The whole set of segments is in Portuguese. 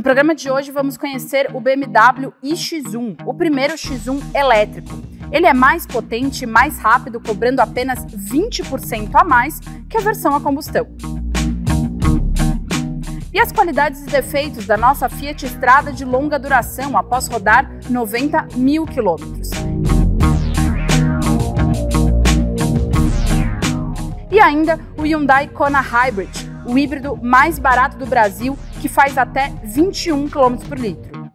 programa de hoje vamos conhecer o BMW iX1, o primeiro X1 elétrico. Ele é mais potente e mais rápido, cobrando apenas 20% a mais que a versão a combustão. E as qualidades e defeitos da nossa Fiat Strada de longa duração após rodar 90 mil quilômetros. E ainda o Hyundai Kona Hybrid, o híbrido mais barato do Brasil, que faz até 21 km por litro.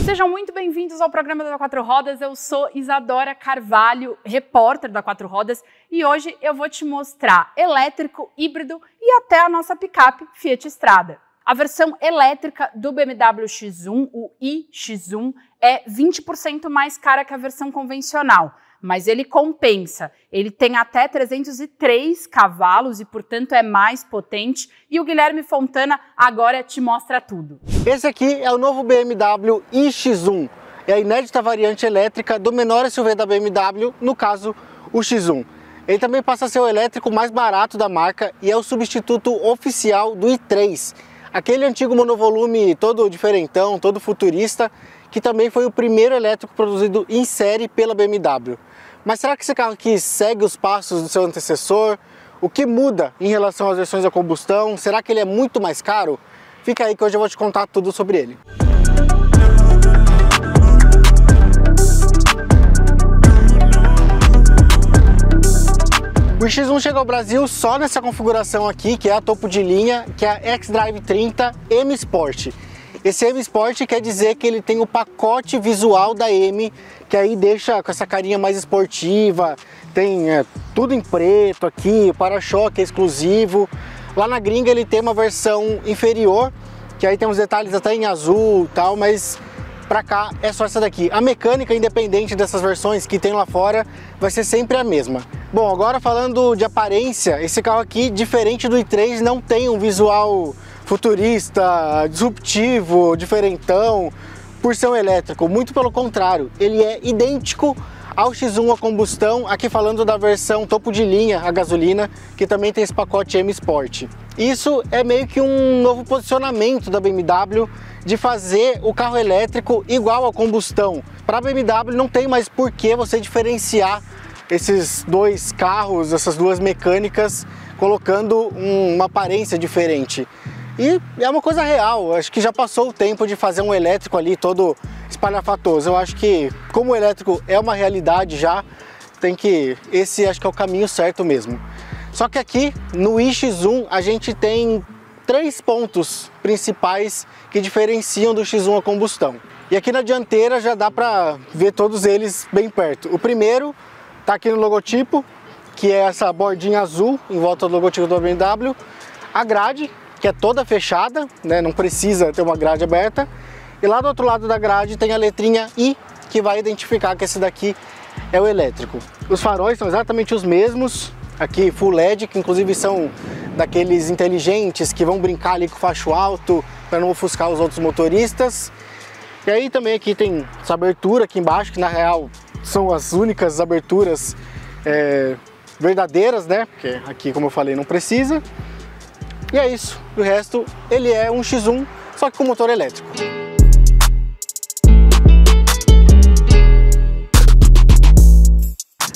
Sejam muito bem-vindos ao programa da Quatro Rodas. Eu sou Isadora Carvalho, repórter da Quatro Rodas, e hoje eu vou te mostrar elétrico, híbrido e até a nossa picape Fiat Strada. A versão elétrica do BMW X1, o iX1, é 20% mais cara que a versão convencional, mas ele compensa. Ele tem até 303 cavalos e, portanto, é mais potente. E o Guilherme Fontana agora te mostra tudo. Esse aqui é o novo BMW iX1. É a inédita variante elétrica do menor SUV da BMW, no caso, o X1. Ele também passa a ser o elétrico mais barato da marca e é o substituto oficial do i3, aquele antigo monovolume todo diferentão, todo futurista, que também foi o primeiro elétrico produzido em série pela BMW. Mas será que esse carro aqui segue os passos do seu antecessor? O que muda em relação às versões a combustão? Será que ele é muito mais caro? Fica aí que hoje eu vou te contar tudo sobre ele. O X1 chega ao Brasil só nessa configuração aqui, que é a topo de linha, que é a xDrive 30 M Sport. Esse M Sport quer dizer que ele tem o pacote visual da M, que aí deixa com essa carinha mais esportiva, tem tudo em preto aqui, o para-choque é exclusivo. Lá na gringa ele tem uma versão inferior, que aí tem uns detalhes até em azul e tal, mas pra cá é só essa daqui. A mecânica, independente dessas versões que tem lá fora, vai ser sempre a mesma. Bom, agora falando de aparência, esse carro aqui, diferente do i3, não tem um visual futurista, disruptivo, diferentão, por ser um elétrico. Muito pelo contrário, ele é idêntico ao X1 a combustão, aqui falando da versão topo de linha, a gasolina, que também tem esse pacote M Sport. Isso é meio que um novo posicionamento da BMW de fazer o carro elétrico igual a combustão. Para a BMW não tem mais por que você diferenciar esses dois carros, essas duas mecânicas, colocando uma aparência diferente. E é uma coisa real, acho que já passou o tempo de fazer um elétrico ali todo espalhafatoso. Eu acho que, como o elétrico é uma realidade já, esse acho que é o caminho certo mesmo. Só que aqui no iX1 a gente tem três pontos principais que diferenciam do X1 a combustão. E aqui na dianteira já dá para ver todos eles bem perto. O primeiro está aqui no logotipo, que é essa bordinha azul em volta do logotipo da BMW. A grade, que é toda fechada, né? Não precisa ter uma grade aberta. E lá do outro lado da grade tem a letrinha I, que vai identificar que esse daqui é o elétrico. Os faróis são exatamente os mesmos, aqui Full LED, que inclusive são daqueles inteligentes que vão brincar ali com o facho alto para não ofuscar os outros motoristas. E aí também aqui tem essa abertura aqui embaixo, que na real são as únicas aberturas verdadeiras, né? Porque aqui, como eu falei, não precisa. E é isso, o resto ele é um X1, só que com motor elétrico.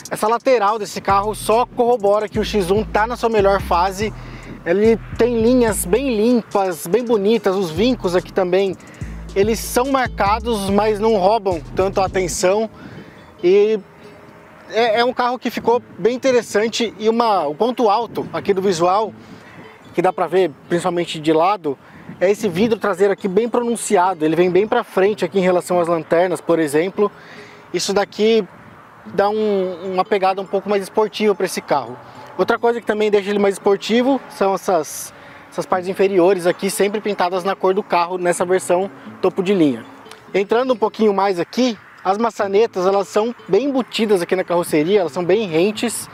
Essa lateral desse carro só corrobora que o X1 está na sua melhor fase. Ele tem linhas bem limpas, bem bonitas, os vincos aqui também, eles são marcados, mas não roubam tanto a atenção. E é um carro que ficou bem interessante. E o ponto alto aqui do visual, que dá para ver principalmente de lado, é esse vidro traseiro aqui bem pronunciado. Ele vem bem para frente aqui em relação às lanternas, por exemplo. Isso daqui dá uma pegada um pouco mais esportiva para esse carro. Outra coisa que também deixa ele mais esportivo são essas partes inferiores aqui, sempre pintadas na cor do carro nessa versão topo de linha. Entrando um pouquinho mais aqui, as maçanetas elas são bem embutidas aqui na carroceria, elas são bem rentes.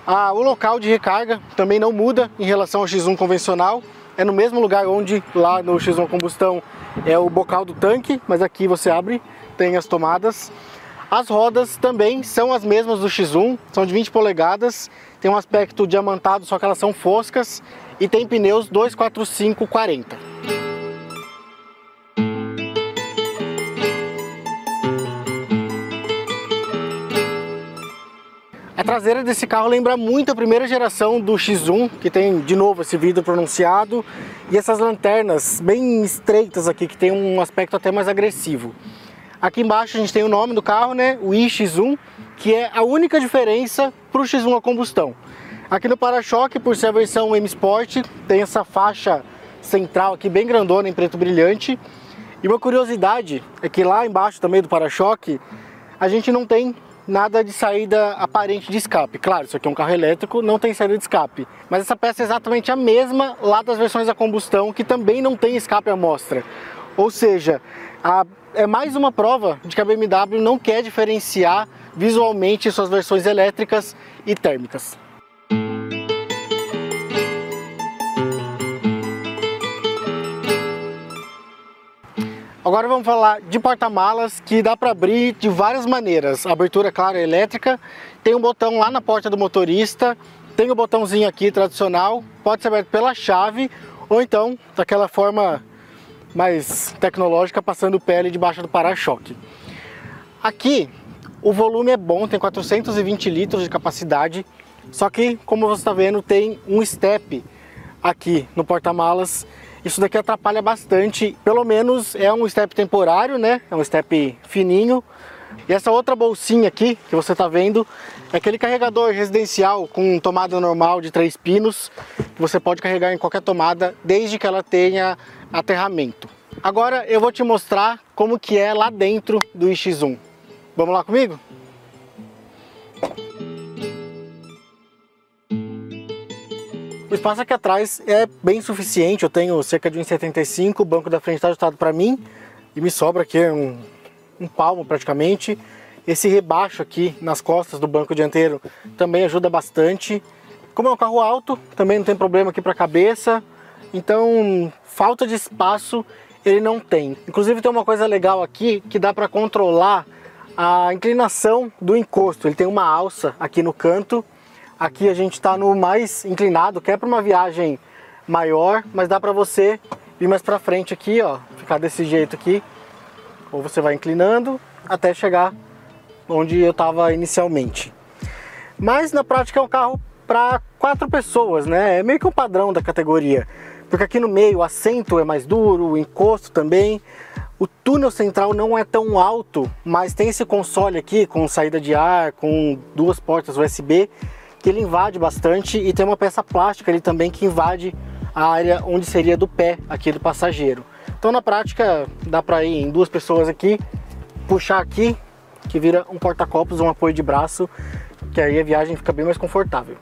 O local de recarga também não muda em relação ao X1 convencional. É no mesmo lugar onde lá no X1 combustão é o bocal do tanque, mas aqui você abre, tem as tomadas. As rodas também são as mesmas do X1, são de 20 polegadas, tem um aspecto diamantado, só que elas são foscas. e tem pneus 245/40. A traseira desse carro lembra muito a primeira geração do X1, que tem de novo esse vidro pronunciado e essas lanternas bem estreitas aqui, que tem um aspecto até mais agressivo. Aqui embaixo a gente tem o nome do carro, né? O iX1, que é a única diferença para o X1 a combustão. Aqui no para-choque, por ser a versão M Sport, tem essa faixa central aqui bem grandona em preto brilhante. E uma curiosidade é que lá embaixo também do para-choque a gente não tem nada de saída aparente de escape. Claro, isso aqui é um carro elétrico, não tem saída de escape. Mas essa peça é exatamente a mesma lá das versões a combustão, que também não tem escape à mostra. Ou seja, é mais uma prova de que a BMW não quer diferenciar visualmente suas versões elétricas e térmicas. Agora vamos falar de porta-malas, que dá para abrir de várias maneiras. A abertura, claro, é elétrica, tem um botão lá na porta do motorista, tem o botãozinho aqui tradicional, pode ser aberto pela chave ou então daquela forma mais tecnológica, passando o pé ali debaixo do para-choque. Aqui o volume é bom, tem 420 litros de capacidade, só que, como você está vendo, tem um step aqui no porta-malas. Isso daqui atrapalha bastante, pelo menos é um step temporário, né? É um step fininho. E essa outra bolsinha aqui, que você está vendo, é aquele carregador residencial com tomada normal de 3 pinos, que você pode carregar em qualquer tomada, desde que ela tenha aterramento. Agora eu vou te mostrar como que é lá dentro do iX1. Vamos lá comigo? O espaço aqui atrás é bem suficiente, eu tenho cerca de 1,75, o banco da frente está ajustado para mim e me sobra aqui um palmo praticamente. Esse rebaixo aqui nas costas do banco dianteiro também ajuda bastante. Como é um carro alto, também não tem problema aqui para a cabeça, então falta de espaço ele não tem. Inclusive tem uma coisa legal aqui que dá para controlar a inclinação do encosto, ele tem uma alça aqui no canto. Aqui a gente está no mais inclinado, que é para uma viagem maior, mas dá para você ir mais para frente aqui, ó, ficar desse jeito aqui. Ou você vai inclinando até chegar onde eu estava inicialmente. Mas na prática é um carro para 4 pessoas, né? É meio que um padrão da categoria. Porque aqui no meio o assento é mais duro, o encosto também. O túnel central não é tão alto, mas tem esse console aqui com saída de ar, com 2 portas USB, que ele invade bastante, e tem uma peça plástica ali também que invade a área onde seria do pé aqui do passageiro. Então na prática dá para ir em 2 pessoas aqui, puxar aqui, que vira um porta-copos, um apoio de braço, que aí a viagem fica bem mais confortável.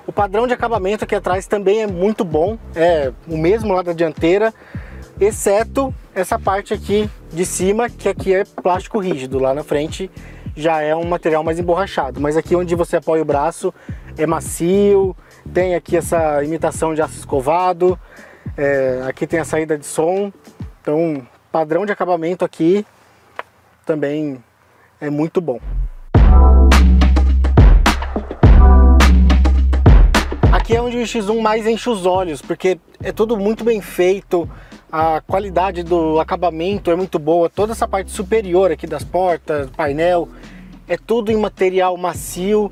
O padrão de acabamento aqui atrás também é muito bom, é o mesmo lá da dianteira, exceto essa parte aqui de cima, que aqui é plástico rígido, lá na frente já é um material mais emborrachado, mas aqui onde você apoia o braço é macio, tem aqui essa imitação de aço escovado, aqui tem a saída de som, então padrão de acabamento aqui também é muito bom. Aqui é onde o X1 mais enche os olhos, porque é tudo muito bem feito, a qualidade do acabamento é muito boa, toda essa parte superior aqui das portas, painel, é tudo em material macio.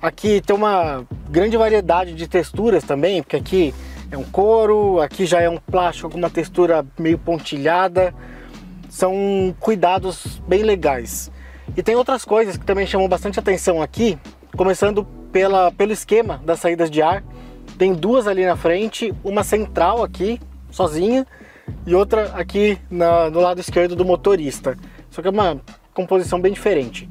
Aqui tem uma grande variedade de texturas também, porque aqui é um couro, aqui já é um plástico com uma textura meio pontilhada, são cuidados bem legais. E tem outras coisas que também chamam bastante atenção aqui, começando pelo esquema das saídas de ar. Tem 2 ali na frente, uma central aqui, sozinha, e outra aqui no lado esquerdo do motorista. Só que é uma composição bem diferente.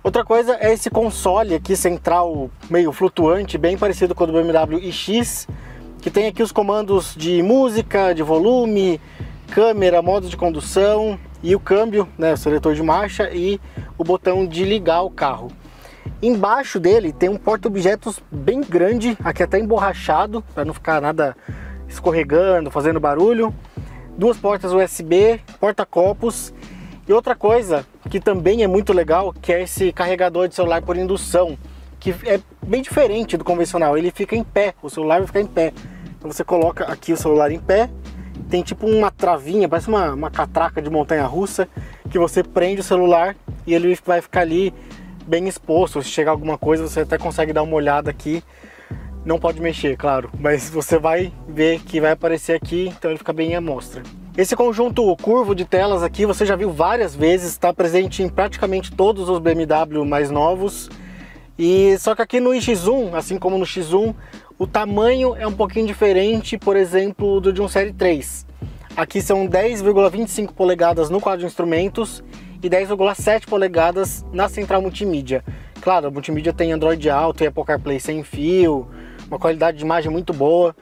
Outra coisa é esse console aqui central, meio flutuante, bem parecido com o do BMW iX, que tem aqui os comandos de música, de volume, câmera, modo de condução e o câmbio, né, o seletor de marcha e o botão de ligar o carro. Embaixo dele tem um porta-objetos bem grande, aqui até emborrachado, para não ficar nada escorregando, fazendo barulho. 2 portas USB, porta-copos. E outra coisa que também é muito legal, que é esse carregador de celular por indução, que é bem diferente do convencional, ele fica em pé, o celular vai ficar em pé. Então você coloca aqui o celular em pé, tem tipo uma travinha, parece uma catraca de montanha-russa, que você prende o celular e ele vai ficar ali bem exposto. Se chegar alguma coisa, você até consegue dar uma olhada aqui. Não pode mexer, claro, mas você vai ver que vai aparecer aqui, então ele fica bem à mostra. Esse conjunto curvo de telas aqui, você já viu várias vezes, está presente em praticamente todos os BMW mais novos. E só que aqui no iX1, assim como no X1, o tamanho é um pouquinho diferente, por exemplo, do de um Série 3. Aqui são 10,25 polegadas no quadro de instrumentos e 10,7 polegadas na central multimídia. Claro, a multimídia tem Android Auto e Apple CarPlay sem fio, uma qualidade de imagem muito boa.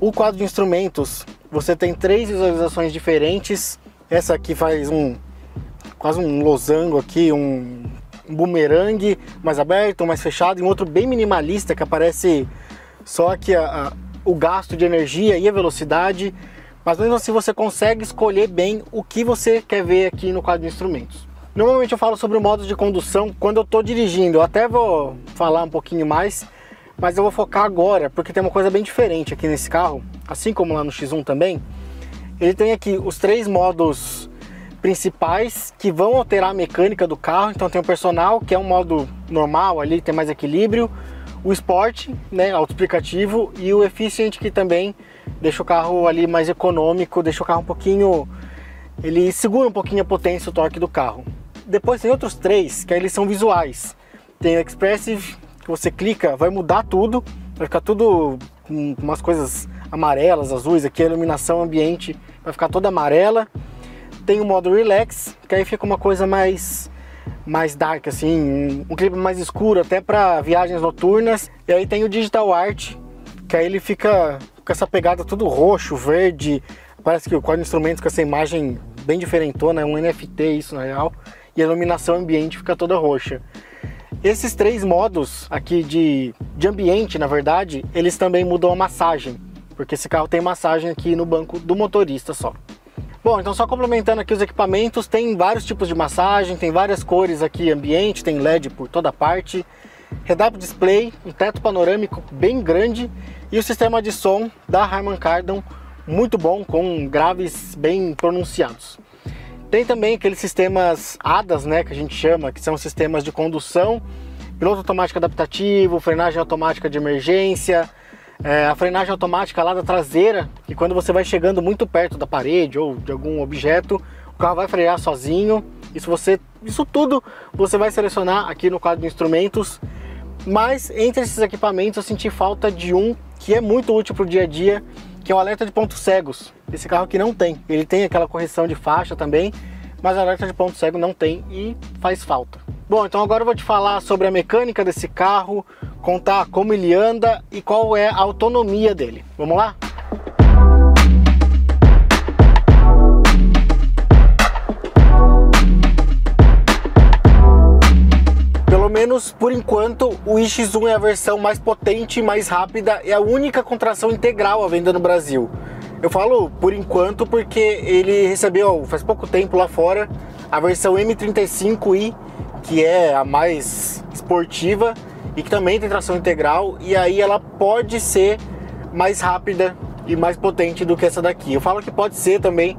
O quadro de instrumentos, você tem 3 visualizações diferentes. Essa aqui faz quase um losango aqui, um bumerangue mais aberto, mais fechado, e um outro bem minimalista que aparece só aqui o gasto de energia e a velocidade. Mas mesmo assim você consegue escolher bem o que você quer ver aqui no quadro de instrumentos. Normalmente eu falo sobre o modo de condução quando eu estou dirigindo, eu até vou falar um pouquinho mais, mas eu vou focar agora, porque tem uma coisa bem diferente aqui nesse carro, assim como lá no X1 também. Ele tem aqui os 3 modos principais que vão alterar a mecânica do carro. Então tem o personal, que é um modo normal, ali tem mais equilíbrio, o Sport, né, autoexplicativo, e o Efficient, que também deixa o carro ali mais econômico, deixa o carro um pouquinho, ele segura um pouquinho a potência e o torque do carro. Depois tem outros 3, que aí eles são visuais. Tem o Expressive, que você clica, vai mudar tudo, vai ficar tudo com umas coisas amarelas, azuis, aqui a iluminação ambiente vai ficar toda amarela. Tem o modo Relax, que aí fica uma coisa mais dark, assim, um clima mais escuro, até para viagens noturnas. E aí tem o Digital Art, que aí ele fica com essa pegada tudo roxo, verde, parece que o quadro de instrumentos com essa imagem bem diferentona, é um NFT isso na real, e a iluminação ambiente fica toda roxa. Esses 3 modos aqui de ambiente, na verdade, eles também mudam a massagem, porque esse carro tem massagem aqui no banco do motorista só. Bom, então só complementando aqui os equipamentos, tem vários tipos de massagem, tem várias cores aqui ambiente, tem LED por toda parte, head-up display, um teto panorâmico bem grande e o sistema de som da Harman Kardon muito bom, com graves bem pronunciados. Tem também aqueles sistemas ADAS, né, que a gente chama, que são sistemas de condução, piloto automático adaptativo, frenagem automática de emergência, a frenagem automática lá da traseira, que quando você vai chegando muito perto da parede ou de algum objeto, o carro vai frear sozinho. Isso tudo você vai selecionar aqui no quadro de instrumentos. Mas entre esses equipamentos eu senti falta de um que é muito útil para o dia a dia, que é o alerta de pontos cegos. Esse carro aqui não tem. Ele tem aquela correção de faixa também, mas o alerta de ponto cego não tem e faz falta. Bom, então agora eu vou te falar sobre a mecânica desse carro, contar como ele anda e qual é a autonomia dele. Vamos lá? Pelo menos por enquanto, o iX1 é a versão mais potente e mais rápida, é a única com tração integral à venda no Brasil. Eu falo por enquanto porque ele recebeu faz pouco tempo lá fora a versão M35i, que é a mais esportiva e que também tem tração integral, e aí ela pode ser mais rápida e mais potente do que essa daqui. Eu falo que pode ser também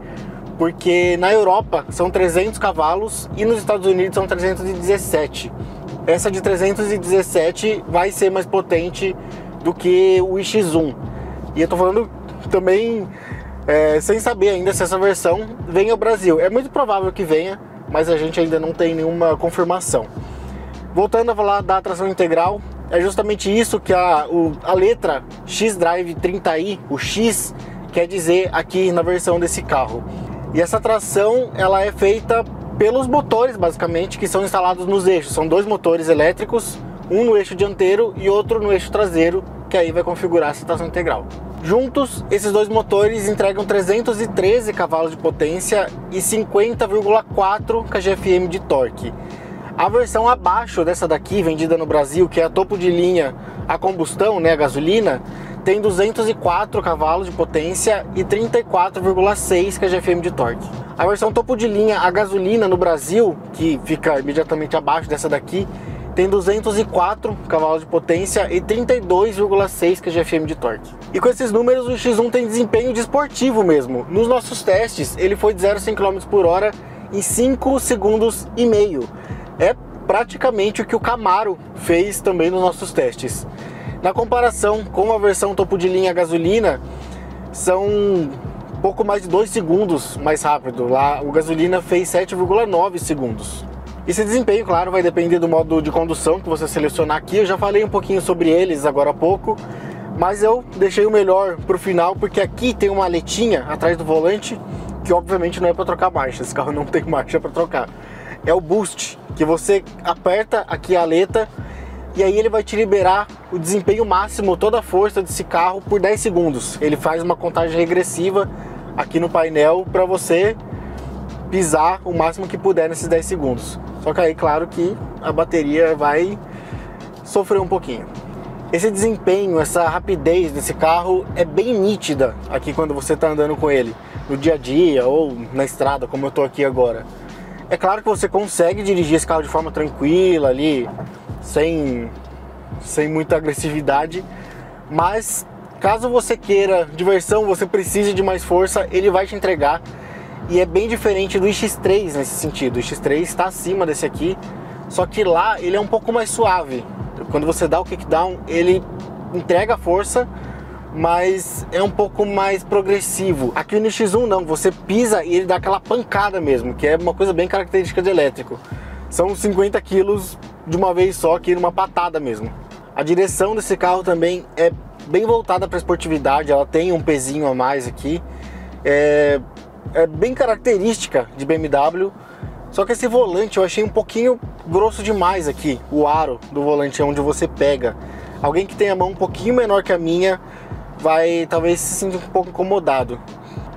porque na Europa são 300 cavalos e nos Estados Unidos são 317. Essa de 317 vai ser mais potente do que o iX1. E eu tô falando também sem saber ainda se essa versão vem ao Brasil. É muito provável que venha, mas a gente ainda não tem nenhuma confirmação. Voltando a falar da tração integral, é justamente isso que a letra xDrive 30i, o X, quer dizer aqui na versão desse carro. E essa tração ela é feita pelos motores, basicamente, que são instalados nos eixos. São 2 motores elétricos, um no eixo dianteiro e outro no eixo traseiro, que aí vai configurar essa tração integral. Juntos, esses 2 motores entregam 313 cavalos de potência e 50,4 kgfm de torque. A versão abaixo dessa daqui, vendida no Brasil, que é a topo de linha a combustão, né, a gasolina, tem 204 cavalos de potência e 34,6 kgfm de torque. A versão topo de linha a gasolina no Brasil, que fica imediatamente abaixo dessa daqui, tem 204 cavalos de potência e 32,6 kgfm de torque. E com esses números o X1 tem desempenho de esportivo mesmo. Nos nossos testes ele foi de 0 a 100 km por hora em 5 segundos e meio. É praticamente o que o Camaro fez também nos nossos testes. Na comparação com a versão topo de linha gasolina, são pouco mais de 2 segundos mais rápido. Lá o gasolina fez 7,9 segundos. Esse desempenho, claro, vai depender do modo de condução que você selecionar aqui. Eu já falei um pouquinho sobre eles agora há pouco, mas eu deixei o melhor para o final, porque aqui tem uma aletinha atrás do volante, que obviamente não é para trocar marcha. Esse carro não tem marcha para trocar. É o Boost, que você aperta aqui a aleta e aí ele vai te liberar o desempenho máximo, toda a força desse carro por 10 segundos. Ele faz uma contagem regressiva aqui no painel para você pisar o máximo que puder nesses 10 segundos. Só que aí, claro que a bateria vai sofrer um pouquinho. Esse desempenho, essa rapidez desse carro é bem nítida aqui quando você está andando com ele, no dia a dia ou na estrada, como eu estou aqui agora. É claro que você consegue dirigir esse carro de forma tranquila ali, sem muita agressividade, mas caso você queira diversão, você precise de mais força, ele vai te entregar. E é bem diferente do X3 nesse sentido. O X3 está acima desse aqui, só que lá ele é um pouco mais suave. Quando você dá o kickdown, ele entrega força, mas é um pouco mais progressivo. Aqui no X1 não, você pisa e ele dá aquela pancada mesmo, que é uma coisa bem característica de elétrico. São 50 quilos de uma vez só, aqui numa patada mesmo. A direção desse carro também é bem voltada para a esportividade, ela tem um pezinho a mais aqui. É bem característica de BMW, só que esse volante eu achei um pouquinho grosso demais aqui. O aro do volante é onde você pega. Alguém que tem a mão um pouquinho menor que a minha vai talvez se sentir um pouco incomodado.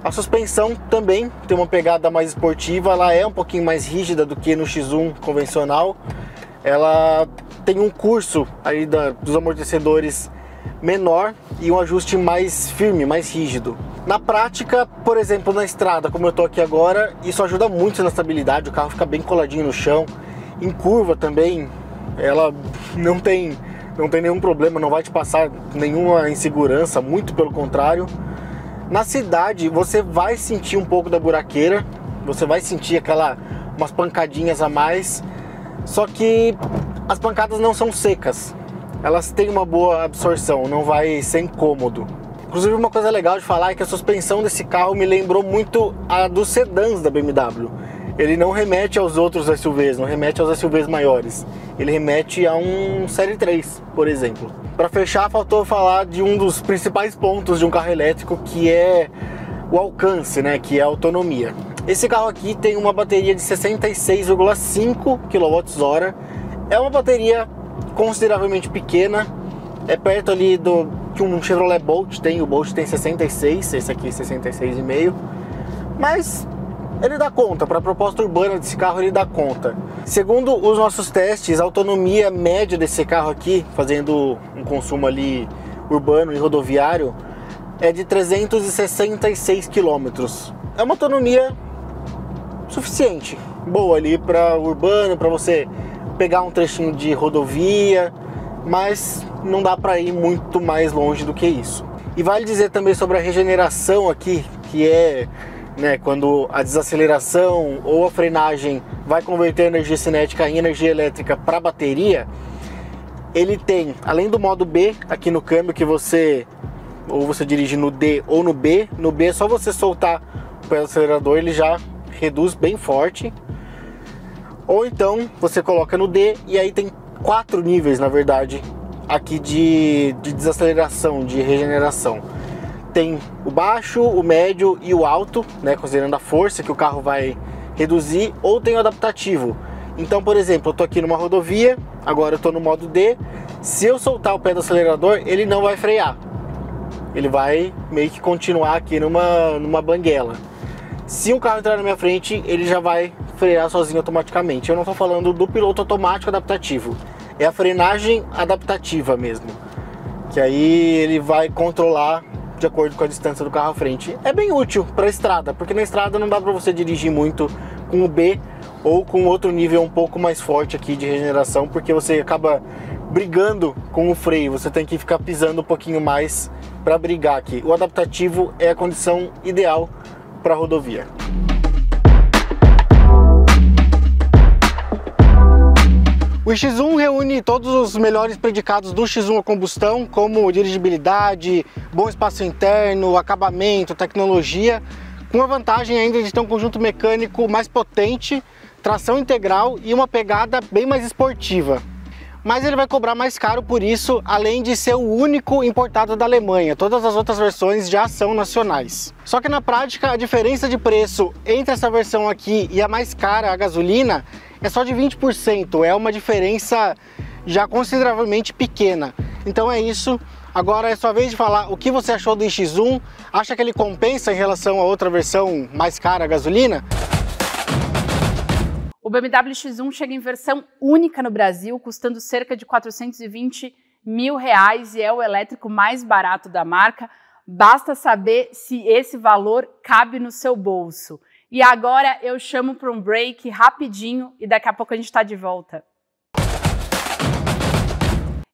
A suspensão também tem uma pegada mais esportiva, ela é um pouquinho mais rígida do que no X1 convencional. Ela tem um curso aí dos amortecedores menor e um ajuste mais firme, mais rígido. Na prática, por exemplo, na estrada, como eu tô aqui agora, isso ajuda muito na estabilidade, o carro fica bem coladinho no chão. Em curva também, ela não tem nenhum problema, não vai te passar nenhuma insegurança, muito pelo contrário. Na cidade, você vai sentir um pouco da buraqueira, você vai sentir umas pancadinhas a mais, só que as pancadas não são secas, elas têm uma boa absorção, não vai ser incômodo. Inclusive, uma coisa legal de falar é que a suspensão desse carro me lembrou muito a dos sedãs da BMW. Ele não remete aos outros SUVs, não remete aos SUVs maiores. Ele remete a um Série 3, por exemplo. Para fechar, faltou falar de um dos principais pontos de um carro elétrico, que é o alcance, né? Que é a autonomia. Esse carro aqui tem uma bateria de 66,5 kWh. É uma bateria consideravelmente pequena. É perto ali que um Chevrolet Bolt tem. O Bolt tem 66, esse aqui 66,5. Mas ele dá conta, para a proposta urbana desse carro ele dá conta. Segundo os nossos testes, a autonomia média desse carro aqui, fazendo um consumo ali urbano e rodoviário, é de 366 km. É uma autonomia suficiente, boa ali para urbano, para você pegar um trechinho de rodovia, mas não dá para ir muito mais longe do que isso. E vale dizer também sobre a regeneração aqui, que é quando a desaceleração ou a frenagem vai converter a energia cinética em energia elétrica para a bateria. Ele tem, além do modo B aqui no câmbio, que você dirige no D ou no B. No B é só você soltar o pé do acelerador, ele já reduz bem forte. Ou então você coloca no D e aí tem 4 níveis, na verdade, aqui de desaceleração, de regeneração. Tem o baixo, o médio e o alto, considerando a força que o carro vai reduzir, ou tem o adaptativo. Então, por exemplo, eu tô aqui numa rodovia, agora eu tô no modo D. Se eu soltar o pé do acelerador, ele não vai frear. Ele vai meio que continuar aqui numa banguela. Se um carro entrar na minha frente, ele já vai frear sozinho automaticamente. Eu não tô falando do piloto automático adaptativo. É a frenagem adaptativa mesmo. Que aí ele vai controlar de acordo com a distância do carro à frente. É bem útil para a estrada, porque na estrada não dá para você dirigir muito com o B ou com outro nível um pouco mais forte aqui de regeneração, porque você acaba brigando com o freio, você tem que ficar pisando um pouquinho mais para brigar aqui. O adaptativo é a condição ideal para rodovia. O X1 reúne todos os melhores predicados do X1 a combustão, como dirigibilidade, bom espaço interno, acabamento, tecnologia, com a vantagem ainda de ter um conjunto mecânico mais potente, tração integral e uma pegada bem mais esportiva. Mas ele vai cobrar mais caro por isso, além de ser o único importado da Alemanha. Todas as outras versões já são nacionais. Só que na prática a diferença de preço entre essa versão aqui e a mais cara, a gasolina, é só de 20%. É uma diferença já consideravelmente pequena. Então é isso. Agora é sua vez de falar o que você achou do X1. Acha que ele compensa em relação a outra versão mais cara, a gasolina? O BMW X1 chega em versão única no Brasil, custando cerca de R$420 mil e é o elétrico mais barato da marca. Basta saber se esse valor cabe no seu bolso. E agora eu chamo para um break rapidinho e daqui a pouco a gente está de volta.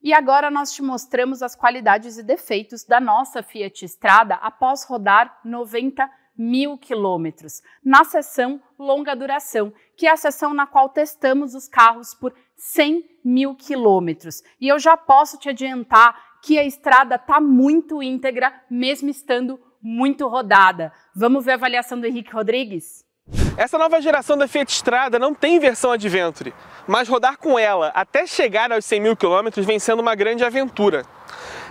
E agora nós te mostramos as qualidades e defeitos da nossa Fiat Strada após rodar 90 mil quilômetros, na seção longa duração, que é a seção na qual testamos os carros por 100 mil quilômetros. E eu já posso te adiantar que a estrada está muito íntegra, mesmo estando muito rodada. Vamos ver a avaliação do Henrique Rodrigues? Essa nova geração da Fiat Strada não tem versão Adventure, mas rodar com ela até chegar aos 100 mil quilômetros vem sendo uma grande aventura.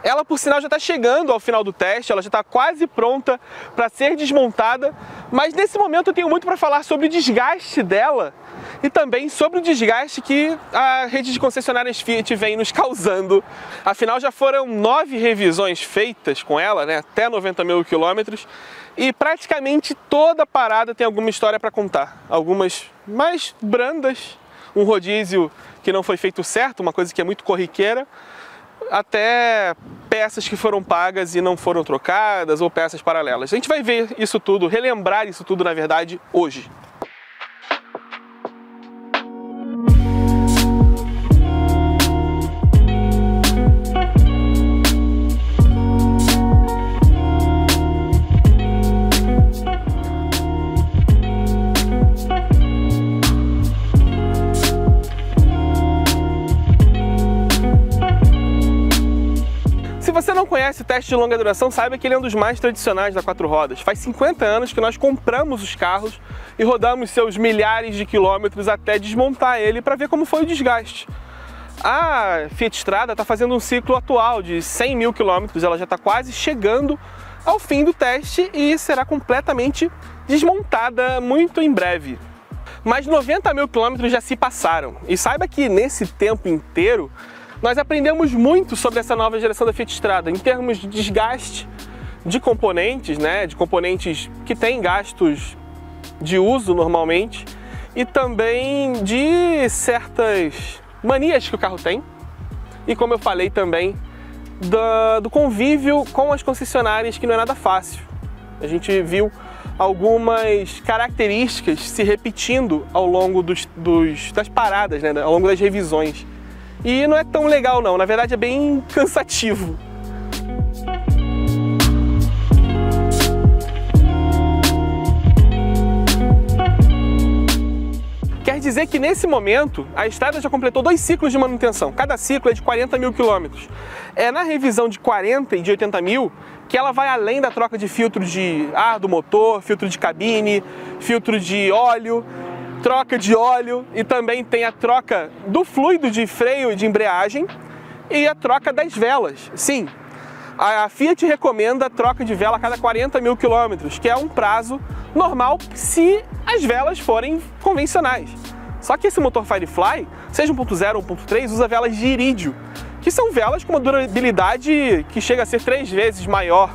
Ela, por sinal, já está chegando ao final do teste, ela já está quase pronta para ser desmontada, mas nesse momento eu tenho muito para falar sobre o desgaste dela e também sobre o desgaste que a rede de concessionárias Fiat vem nos causando. Afinal, já foram 9 revisões feitas com ela, né, até 90 mil quilômetros, e praticamente toda parada tem alguma história para contar. Algumas mais brandas, um rodízio que não foi feito certo, uma coisa que é muito corriqueira, até peças que foram pagas e não foram trocadas ou peças paralelas. A gente vai ver isso tudo, relembrar isso tudo, na verdade, hoje. Se você não conhece o teste de longa duração, saiba que ele é um dos mais tradicionais da 4 rodas. Faz 50 anos que nós compramos os carros e rodamos seus milhares de quilômetros até desmontar ele para ver como foi o desgaste. A Fiat Strada está fazendo um ciclo atual de 100 mil quilômetros, ela já está quase chegando ao fim do teste e será completamente desmontada muito em breve. Mas 90 mil quilômetros já se passaram e saiba que nesse tempo inteiro nós aprendemos muito sobre essa nova geração da Fiat Strada, em termos de desgaste de componentes, né, de componentes que têm gastos de uso normalmente, e também de certas manias que o carro tem, e como eu falei também, do convívio com as concessionárias, que não é nada fácil. A gente viu algumas características se repetindo ao longo das paradas, né, ao longo das revisões. E não é tão legal não, na verdade é bem cansativo. Quer dizer que nesse momento a estrada já completou 2 ciclos de manutenção, cada ciclo é de 40 mil quilômetros. É na revisão de 40 e de 80 mil que ela vai além da troca de filtro de ar do motor, filtro de cabine, filtro de óleo, troca de óleo, e também tem a troca do fluido de freio e de embreagem e a troca das velas. Sim, a Fiat recomenda a troca de vela a cada 40 mil quilômetros, que é um prazo normal se as velas forem convencionais. Só que esse motor Firefly, seja 1.0 ou 1.3, usa velas de irídio, que são velas com uma durabilidade que chega a ser 3 vezes maior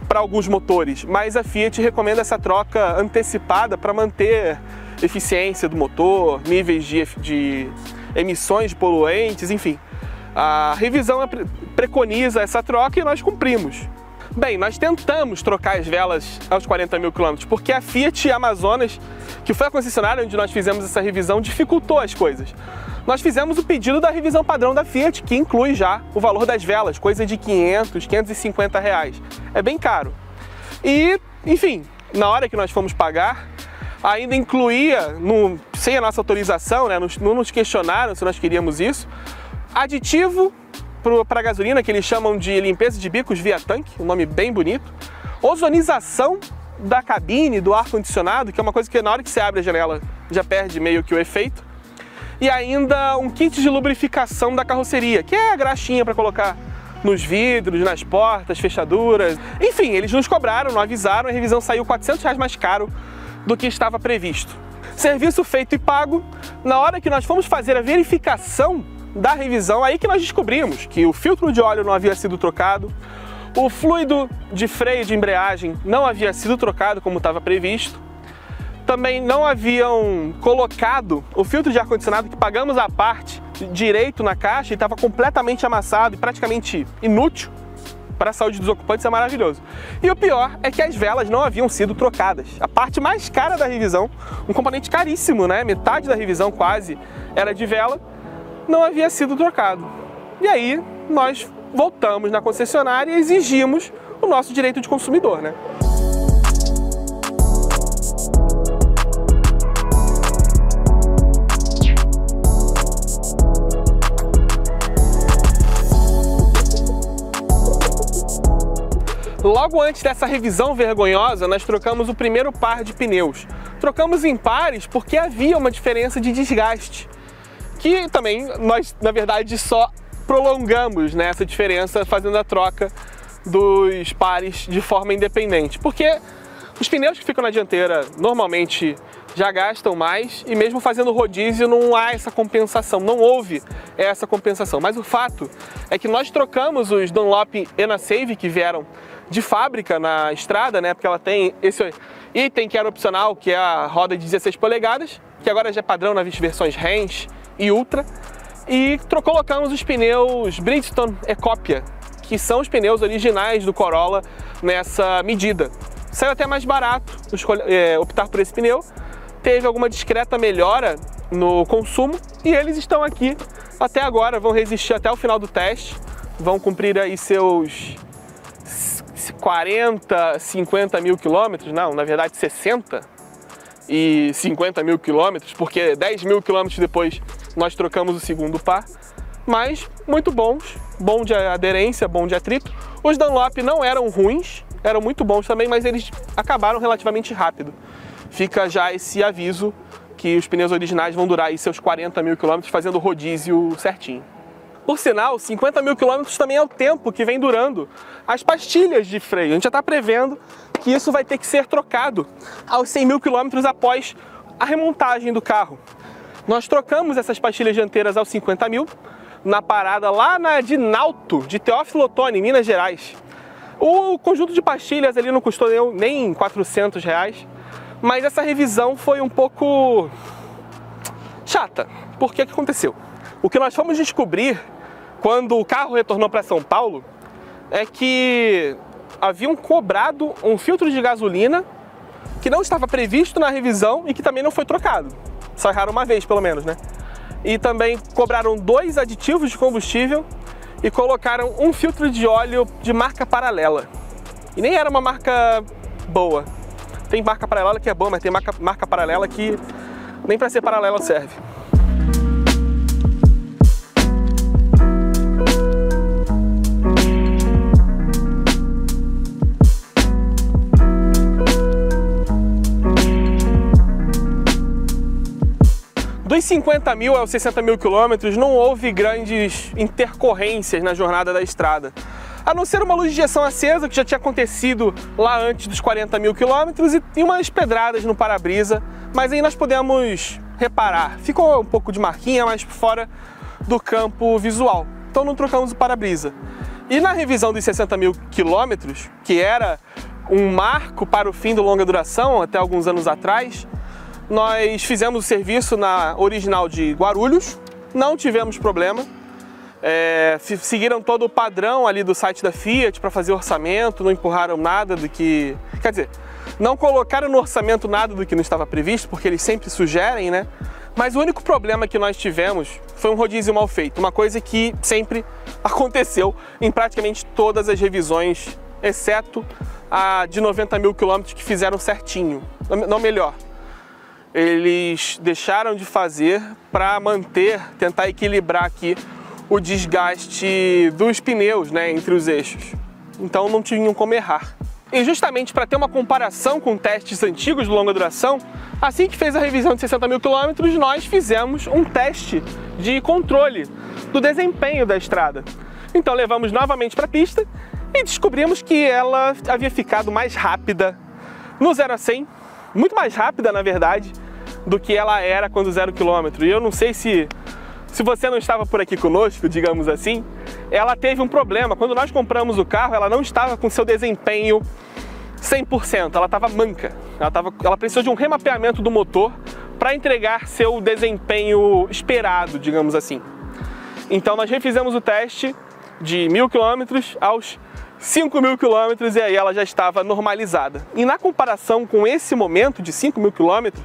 para alguns motores, mas a Fiat recomenda essa troca antecipada para manter eficiência do motor, níveis de emissões de poluentes, enfim. A revisão preconiza essa troca e nós cumprimos. Bem, nós tentamos trocar as velas aos 40 mil quilômetros, porque a Fiat Amazonas, que foi a concessionária onde nós fizemos essa revisão, dificultou as coisas. Nós fizemos o pedido da revisão padrão da Fiat, que inclui já o valor das velas, coisa de 500, 550 reais. É bem caro. E, enfim, na hora que nós fomos pagar, ainda incluía, sem a nossa autorização, né, não nos questionaram se nós queríamos isso, aditivo para a gasolina, que eles chamam de limpeza de bicos via tanque, um nome bem bonito, ozonização da cabine, do ar-condicionado, que é uma coisa que na hora que você abre a janela já perde meio que o efeito, e ainda um kit de lubrificação da carroceria, que é a graxinha para colocar nos vidros, nas portas, fechaduras. Enfim, eles nos cobraram, não avisaram, a revisão saiu R$400 mais caro do que estava previsto. Serviço feito e pago. Na hora que nós fomos fazer a verificação da revisão, aí que nós descobrimos que o filtro de óleo não havia sido trocado, o fluido de freio de embreagem não havia sido trocado como estava previsto, também não haviam colocado o filtro de ar-condicionado que pagamos à parte direito na caixa e estava completamente amassado e praticamente inútil para a saúde dos ocupantes, é maravilhoso. E o pior é que as velas não haviam sido trocadas. A parte mais cara da revisão, um componente caríssimo, né? Metade da revisão quase era de vela, não havia sido trocado. E aí nós voltamos na concessionária e exigimos o nosso direito de consumidor, né? Logo antes dessa revisão vergonhosa, nós trocamos o primeiro par de pneus. Trocamos em pares porque havia uma diferença de desgaste, que também nós, na verdade, só prolongamos, né, essa diferença fazendo a troca dos pares de forma independente. Porque os pneus que ficam na dianteira normalmente já gastam mais e mesmo fazendo rodízio não há essa compensação, não houve essa compensação. Mas o fato é que nós trocamos os Dunlop EnaSave que vieram de fábrica na estrada, né, porque ela tem esse item que era opcional, que é a roda de 16 polegadas, que agora já é padrão nas versões Range e Ultra, e colocamos os pneus Bridgestone Ecopia, que são os pneus originais do Corolla nessa medida. Saiu até mais barato optar por esse pneu, teve alguma discreta melhora no consumo e eles estão aqui até agora, vão resistir até o final do teste, vão cumprir aí seus 40, 50 mil quilômetros, não, na verdade 60 e 50 mil quilômetros, porque 10 mil quilômetros depois nós trocamos o segundo par, mas muito bons, bom de aderência, bom de atrito. Os Dunlop não eram ruins, eram muito bons também, mas eles acabaram relativamente rápido. Fica já esse aviso que os pneus originais vão durar aí seus 40 mil quilômetros fazendo o rodízio certinho. Por sinal, 50 mil quilômetros também é o tempo que vem durando as pastilhas de freio. A gente já está prevendo que isso vai ter que ser trocado aos 100 mil quilômetros após a remontagem do carro. Nós trocamos essas pastilhas dianteiras aos 50 mil na parada lá na Dinalto, de Teófilo Otoni, Minas Gerais. O conjunto de pastilhas ali não custou nem R$400, mas essa revisão foi um pouco chata. Por que aconteceu? O que nós fomos descobrir quando o carro retornou para São Paulo é que haviam cobrado um filtro de gasolina que não estava previsto na revisão e que também não foi trocado. Só erraram uma vez, pelo menos, né? E também cobraram 2 aditivos de combustível e colocaram um filtro de óleo de marca paralela. E nem era uma marca boa. Tem marca paralela que é boa, mas tem marca paralela que nem para ser paralela serve. Dos 50 mil aos 60 mil quilômetros não houve grandes intercorrências na jornada da estrada, a não ser uma luz de injeção acesa, que já tinha acontecido lá antes dos 40 mil quilômetros, e umas pedradas no para-brisa, mas aí nós podemos reparar. Ficou um pouco de marquinha, mas fora do campo visual, então não trocamos o para-brisa. E na revisão dos 60 mil quilômetros, que era um marco para o fim do longa duração, até alguns anos atrás, nós fizemos o serviço na original de Guarulhos, não tivemos problema. seguiram todo o padrão ali do site da Fiat para fazer orçamento, não empurraram nada do que... Quer dizer, não colocaram no orçamento nada do que não estava previsto, porque eles sempre sugerem, né? Mas o único problema que nós tivemos foi um rodízio mal feito, uma coisa que sempre aconteceu em praticamente todas as revisões, exceto a de 90 mil quilômetros que fizeram certinho, não melhor. Eles deixaram de fazer para tentar equilibrar aqui o desgaste dos pneus, né, entre os eixos. Então não tinham como errar. E justamente para ter uma comparação com testes antigos de longa duração, assim que fez a revisão de 60 mil quilômetros, nós fizemos um teste de controle do desempenho da estrada. Então levamos novamente para a pista e descobrimos que ela havia ficado mais rápida no 0 a 100, muito mais rápida na verdade, do que ela era quando 0 km. E eu não sei se você não estava por aqui conosco, digamos assim, ela teve um problema. Quando nós compramos o carro, ela não estava com seu desempenho 100%, ela estava manca. Ela precisou de um remapeamento do motor para entregar seu desempenho esperado, digamos assim. Então nós refizemos o teste de 1000 km aos 5.000 km e aí ela já estava normalizada. E na comparação com esse momento de 5.000 km,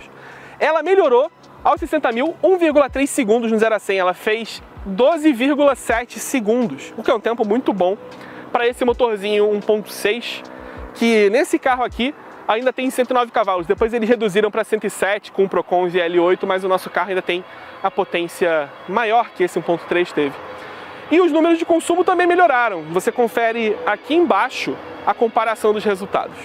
ela melhorou aos 60 mil, 1,3 segundos no 0 a 100. Ela fez 12,7 segundos, o que é um tempo muito bom para esse motorzinho 1.6, que nesse carro aqui ainda tem 109 cavalos. Depois eles reduziram para 107 com o Procon GL8, mas o nosso carro ainda tem a potência maior que esse 1.3 teve. E os números de consumo também melhoraram. Você confere aqui embaixo a comparação dos resultados.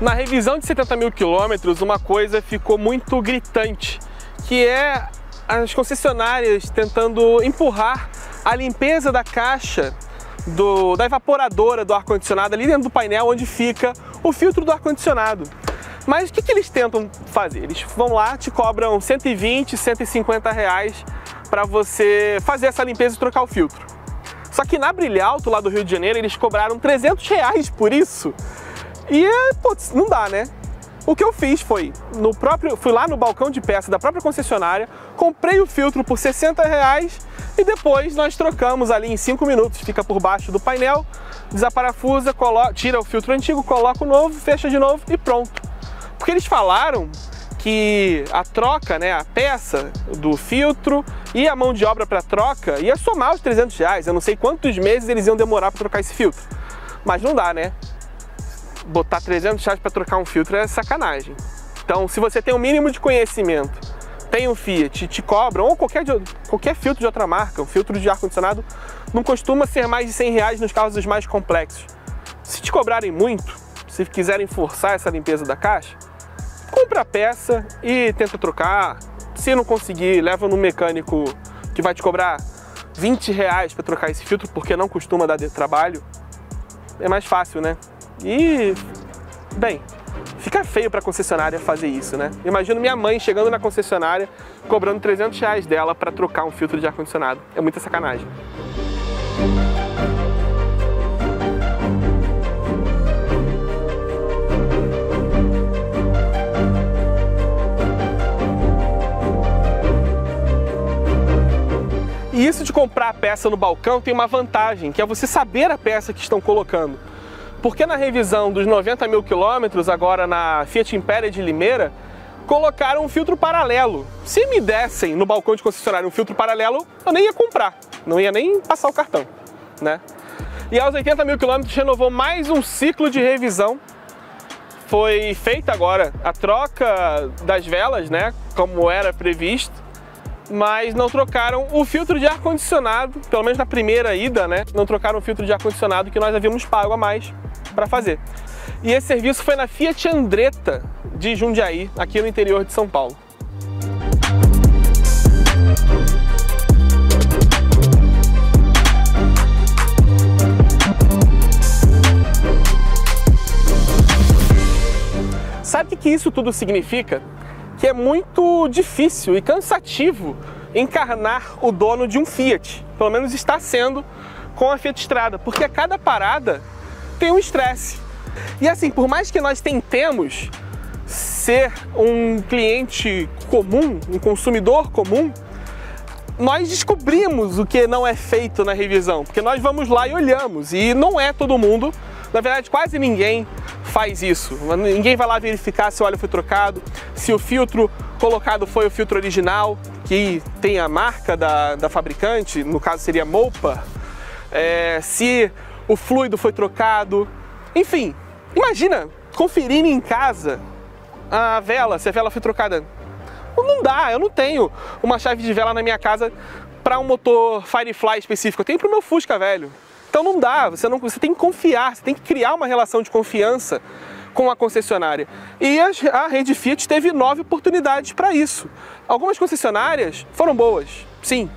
Na revisão de 70 mil quilômetros, uma coisa ficou muito gritante, que é as concessionárias tentando empurrar a limpeza da caixa da evaporadora do ar-condicionado ali dentro do painel onde fica o filtro do ar-condicionado. Mas o que eles tentam fazer? Eles vão lá, te cobram 120, 150 reais para você fazer essa limpeza e trocar o filtro. Só que na Brilhalto, lá do Rio de Janeiro, eles cobraram 300 reais por isso. E, putz, não dá, né? O que eu fiz foi, fui lá no balcão de peça da própria concessionária, comprei o filtro por 60 reais e depois nós trocamos ali em 5 minutos. Fica por baixo do painel, desaparafusa, tira o filtro antigo, coloca o novo, fecha de novo e pronto. Porque eles falaram que a troca, né, a peça do filtro e a mão de obra para troca ia somar os 300 reais. Eu não sei quantos meses eles iam demorar para trocar esse filtro. Mas não dá, né? Botar 300 reais para trocar um filtro é sacanagem. Então, se você tem um mínimo de conhecimento, tem um Fiat, te cobram, ou qualquer filtro de outra marca, um filtro de ar-condicionado, não costuma ser mais de 100 reais nos carros mais complexos. Se te cobrarem muito, se quiserem forçar essa limpeza da caixa, compra a peça e tenta trocar. Se não conseguir, leva no mecânico que vai te cobrar 20 reais para trocar esse filtro, porque não costuma dar trabalho. É mais fácil, né? E, bem, fica feio para a concessionária fazer isso, né? Imagino minha mãe chegando na concessionária, cobrando 300 reais dela para trocar um filtro de ar-condicionado. É muita sacanagem. E isso de comprar a peça no balcão tem uma vantagem, que é você saber a peça que estão colocando. Porque na revisão dos 90 mil quilômetros, agora na Fiat Imperia de Limeira, colocaram um filtro paralelo. Se me dessem no balcão de concessionário um filtro paralelo, eu nem ia comprar, não ia nem passar o cartão, né? E aos 80 mil quilômetros renovou mais um ciclo de revisão. Foi feita agora a troca das velas, né, como era previsto, mas não trocaram o filtro de ar-condicionado, pelo menos na primeira ida, né, não trocaram o filtro de ar-condicionado que nós havíamos pago a mais para fazer. E esse serviço foi na Fiat Andretta de Jundiaí, aqui no interior de São Paulo. Sabe o que isso tudo significa? Que é muito difícil e cansativo encarnar o dono de um Fiat. Pelo menos está sendo com a Fiat Strada, porque a cada parada tem um estresse. E assim, por mais que nós tentemos ser um cliente comum, um consumidor comum, nós descobrimos o que não é feito na revisão, porque nós vamos lá e olhamos, e não é todo mundo, na verdade quase ninguém faz isso. Ninguém vai lá verificar se o óleo foi trocado, se o filtro colocado foi o filtro original, que tem a marca da fabricante, no caso seria Mopar, se o fluido foi trocado, enfim, imagina conferir em casa a vela, se a vela foi trocada. Não dá, eu não tenho uma chave de vela na minha casa para um motor Firefly específico, eu tenho para o meu Fusca velho. Então não dá, você tem que confiar, você tem que criar uma relação de confiança com a concessionária. E a rede Fiat teve 9 oportunidades para isso. Algumas concessionárias foram boas, sim.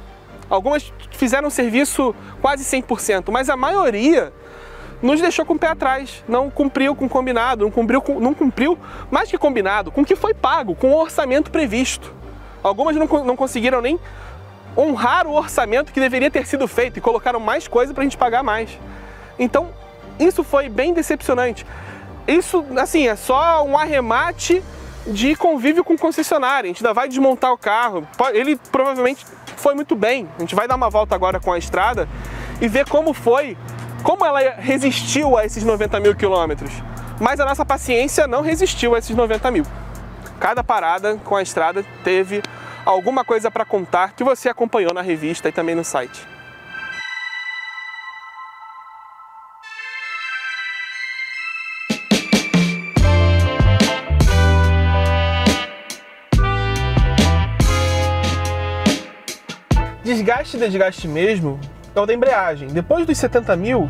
Algumas fizeram um serviço quase 100%, mas a maioria nos deixou com o pé atrás, não cumpriu com o combinado, não cumpriu mais que combinado, com o que foi pago, com o orçamento previsto. Algumas não conseguiram nem honrar o orçamento que deveria ter sido feito e colocaram mais coisa para a gente pagar mais. Então, isso foi bem decepcionante. Isso, assim, é só um arremate de convívio com o concessionário. A gente ainda vai desmontar o carro. Ele provavelmente foi muito bem. A gente vai dar uma volta agora com a estrada e ver como ela resistiu a esses 90 mil quilômetros. Mas a nossa paciência não resistiu a esses 90 mil. Cada parada com a estrada teve alguma coisa para contar que você acompanhou na revista e também no site. Desgaste mesmo é o da embreagem. Depois dos 70 mil,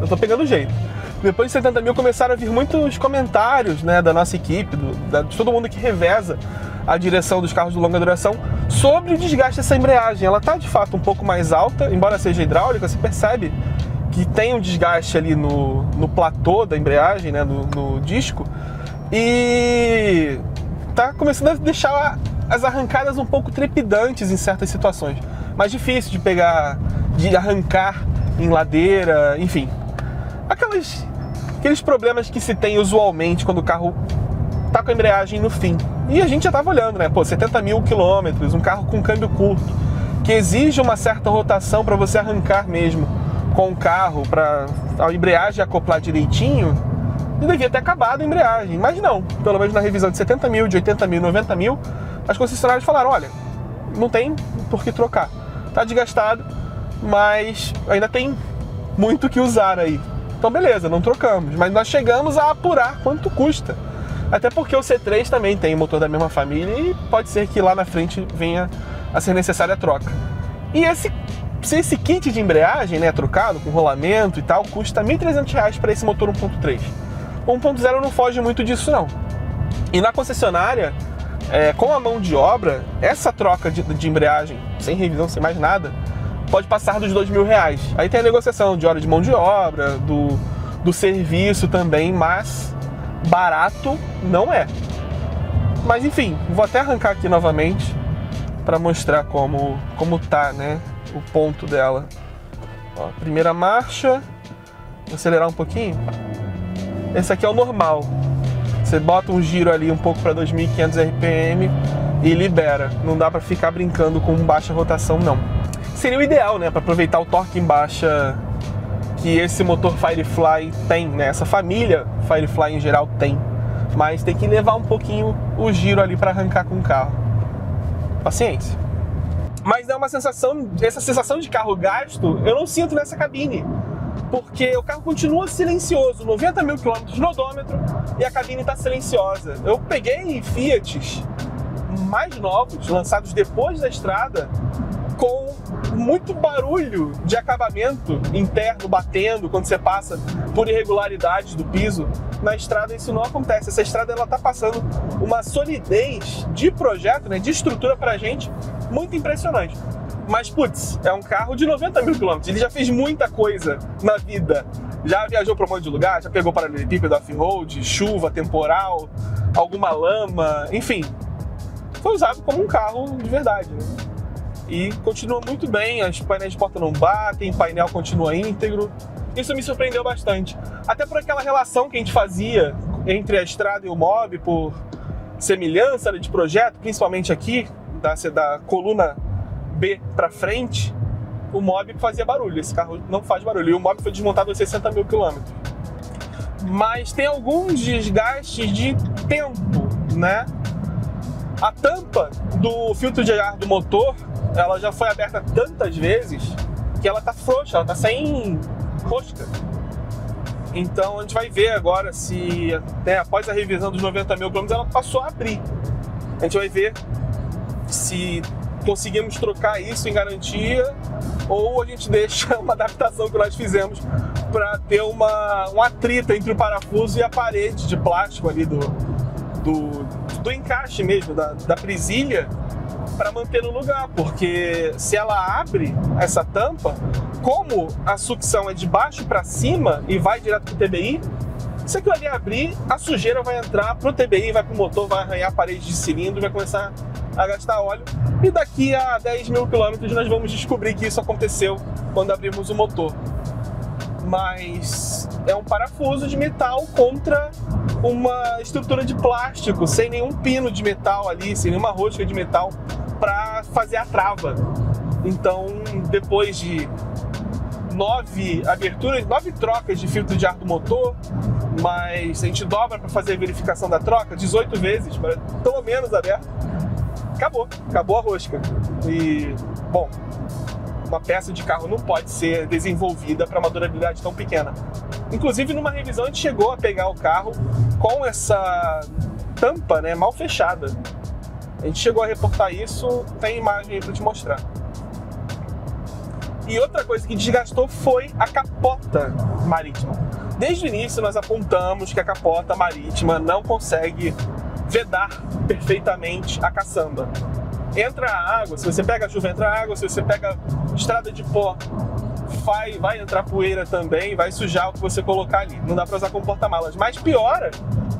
eu tô pegando o jeito. Depois dos 70 mil começaram a vir muitos comentários, né, da nossa equipe, de todo mundo que reveza a direção dos carros de longa duração, sobre o desgaste dessa embreagem. Ela tá de fato um pouco mais alta, embora seja hidráulica, você percebe que tem um desgaste ali no platô da embreagem, né, no disco, e tá começando a deixar as arrancadas um pouco trepidantes em certas situações. Mais difícil de arrancar em ladeira, enfim. Aqueles problemas que se tem usualmente quando o carro tá com a embreagem no fim. E a gente já tava olhando, né? Pô, 70 mil quilômetros, um carro com câmbio curto, que exige uma certa rotação para você arrancar mesmo com o carro, para a embreagem acoplar direitinho, e devia ter acabado a embreagem. Mas não, pelo menos na revisão de 70 mil, de 80 mil, 90 mil, as concessionárias falaram, olha, não tem por que trocar. Tá desgastado, mas ainda tem muito que usar aí. Então beleza, não trocamos, mas nós chegamos a apurar quanto custa. Até porque o C3 também tem motor da mesma família e pode ser que lá na frente venha a ser necessária a troca. E esse kit de embreagem, né, trocado, com rolamento e tal, custa R$ 1.300 para esse motor 1.3. O 1.0 não foge muito disso não. E na concessionária, com a mão de obra, essa troca de embreagem, sem revisão, sem mais nada, pode passar dos R$2.000. Aí tem a negociação de hora de mão de obra, do serviço também, mas barato não é. Mas enfim, vou até arrancar aqui novamente para mostrar como tá, né, o ponto dela. Ó, primeira marcha, vou acelerar um pouquinho. Esse aqui é o normal. Você bota um giro ali um pouco para 2.500 RPM e libera. Não dá para ficar brincando com baixa rotação, não. Seria o ideal, né, para aproveitar o torque em baixa que esse motor Firefly tem, né? Essa família Firefly em geral tem. Mas tem que levar um pouquinho o giro ali para arrancar com o carro. Paciência. Mas é uma sensação, essa sensação de carro gasto, eu não sinto nessa cabine. Porque o carro continua silencioso, 90 mil quilômetros no odômetro e a cabine está silenciosa. Eu peguei Fiats mais novos, lançados depois da estrada, com muito barulho de acabamento interno batendo quando você passa por irregularidades do piso. Na estrada isso não acontece. Essa estrada ela tá passando uma solidez de projeto, né, de estrutura pra gente muito impressionante. Mas putz, é um carro de 90 mil quilômetros, ele já fez muita coisa na vida. Já viajou para um monte de lugar, já pegou paralelepípedo, off-road, chuva, temporal, alguma lama, enfim. Foi usado como um carro de verdade, né? E continua muito bem, os painéis de porta não batem, o painel continua íntegro. Isso me surpreendeu bastante. Até por aquela relação que a gente fazia entre a estrada e o mob, por semelhança de projeto, principalmente aqui, da coluna B para frente, o mob fazia barulho, esse carro não faz barulho. E o mob foi desmontado aos 60 mil quilômetros. Mas tem alguns desgastes de tempo, né? A tampa do filtro de ar do motor, ela já foi aberta tantas vezes que ela tá frouxa, ela tá sem rosca. Então a gente vai ver agora se, né, após a revisão dos 90 mil quilômetros, ela passou a abrir. A gente vai ver se conseguimos trocar isso em garantia ou a gente deixa uma adaptação que nós fizemos para ter um atrito entre o parafuso e a parede de plástico ali do encaixe mesmo, da presilha, para manter no lugar, porque se ela abre essa tampa, como a sucção é de baixo para cima e vai direto para o TBI, se aquilo ali abrir, a sujeira vai entrar pro TBI, vai pro motor, vai arranhar a parede de cilindro, vai começar a gastar óleo. E daqui a 10 mil quilômetros nós vamos descobrir que isso aconteceu quando abrimos o motor. Mas é um parafuso de metal contra uma estrutura de plástico, sem nenhum pino de metal ali, sem nenhuma rosca de metal para fazer a trava. Então, depois de 9 trocas de filtro de ar do motor, mas a gente dobra para fazer a verificação da troca 18 vezes, para pelo menos aberto, acabou a rosca. E, bom, uma peça de carro não pode ser desenvolvida para uma durabilidade tão pequena. Inclusive, numa revisão, a gente chegou a pegar o carro com essa tampa, né, mal fechada. A gente chegou a reportar isso, tem imagem aí para te mostrar. E outra coisa que desgastou foi a capota marítima. Desde o início nós apontamos que a capota marítima não consegue vedar perfeitamente a caçamba. Entra a água, se você pega a chuva entra a água, se você pega estrada de pó, vai entrar poeira também, vai sujar o que você colocar ali. Não dá para usar como porta-malas. Mas piora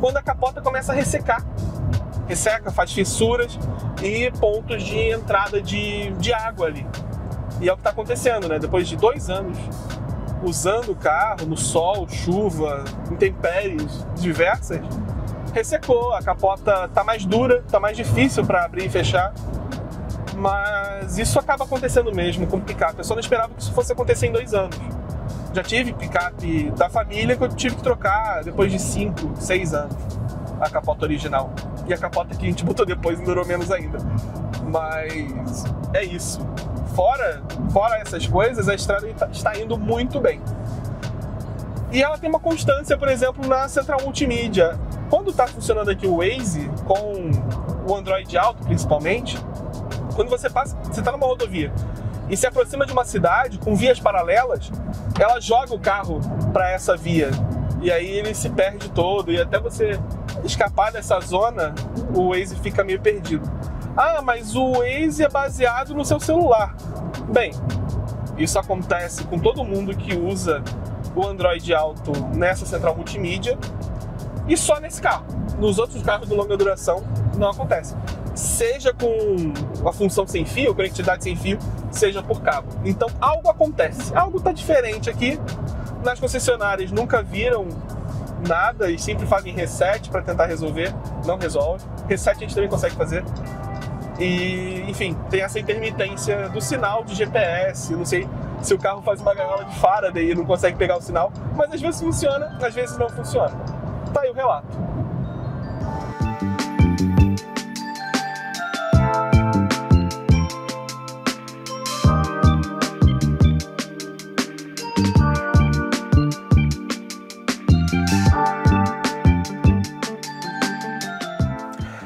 quando a capota começa a ressecar. Resseca, faz fissuras e pontos de entrada de água ali. E é o que está acontecendo, né? Depois de 2 anos usando o carro no sol, chuva, intempéries diversas, ressecou, a capota está mais dura, está mais difícil para abrir e fechar. Mas isso acaba acontecendo mesmo com picape. Eu só não esperava que isso fosse acontecer em 2 anos. Já tive picape da família que eu tive que trocar depois de 5, 6 anos a capota original. E a capota que a gente botou depois durou menos ainda. Mas é isso. Fora essas coisas, a estrada está indo muito bem. E ela tem uma constância, por exemplo, na central multimídia. Quando está funcionando aqui o Waze, com o Android Auto principalmente, quando você está numa rodovia e se aproxima de uma cidade com vias paralelas, ela joga o carro para essa via. E aí ele se perde todo, e até você escapar dessa zona, o Waze fica meio perdido. Ah, mas o Waze é baseado no seu celular. Bem, isso acontece com todo mundo que usa o Android Auto nessa central multimídia e só nesse carro. Nos outros carros de longa duração não acontece. Seja com a função sem fio, conectividade sem fio, seja por cabo. Então algo acontece, algo está diferente aqui. Nas concessionárias nunca viram nada e sempre fazem reset para tentar resolver, não resolve. Reset a gente também consegue fazer. E, enfim, tem essa intermitência do sinal de GPS. Não sei se o carro faz uma gaiola de Faraday e não consegue pegar o sinal, mas às vezes funciona, às vezes não funciona. Tá aí o relato.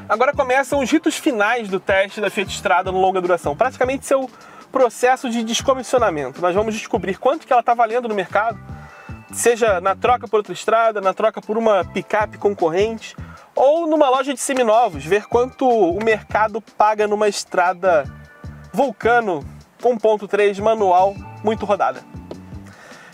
Agora começam os ritos finais do teste da Fiat Strada no longa duração, praticamente seu processo de descomissionamento. Nós vamos descobrir quanto que ela está valendo no mercado, seja na troca por outra estrada, na troca por uma picape concorrente, ou numa loja de seminovos, ver quanto o mercado paga numa estrada Vulcano 1.3 manual muito rodada.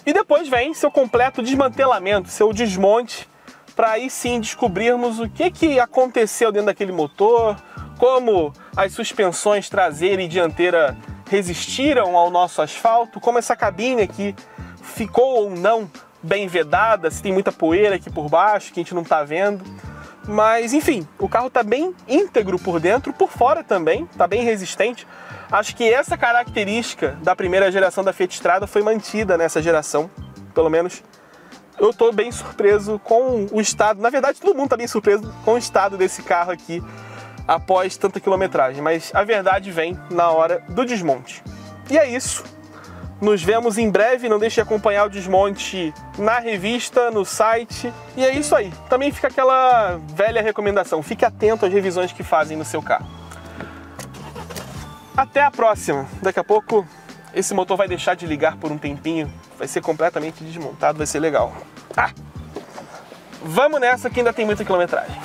E depois vem seu completo desmantelamento, seu desmonte, para aí sim descobrirmos o que aconteceu dentro daquele motor, como as suspensões traseira e dianteira resistiram ao nosso asfalto, como essa cabine aqui ficou ou não bem vedada, se tem muita poeira aqui por baixo que a gente não está vendo. Mas enfim, o carro está bem íntegro por dentro, por fora também, está bem resistente. Acho que essa característica da primeira geração da Fiat Strada foi mantida nessa geração, pelo menos eu estou bem surpreso com o estado. Na verdade, todo mundo está bem surpreso com o estado desse carro aqui após tanta quilometragem, mas a verdade vem na hora do desmonte. E é isso. Nos vemos em breve, não deixe de acompanhar o desmonte na revista, no site. E é isso aí. Também fica aquela velha recomendação, fique atento às revisões que fazem no seu carro. Até a próxima. Daqui a pouco esse motor vai deixar de ligar por um tempinho, vai ser completamente desmontado, vai ser legal. Vamos nessa que ainda tem muita quilometragem.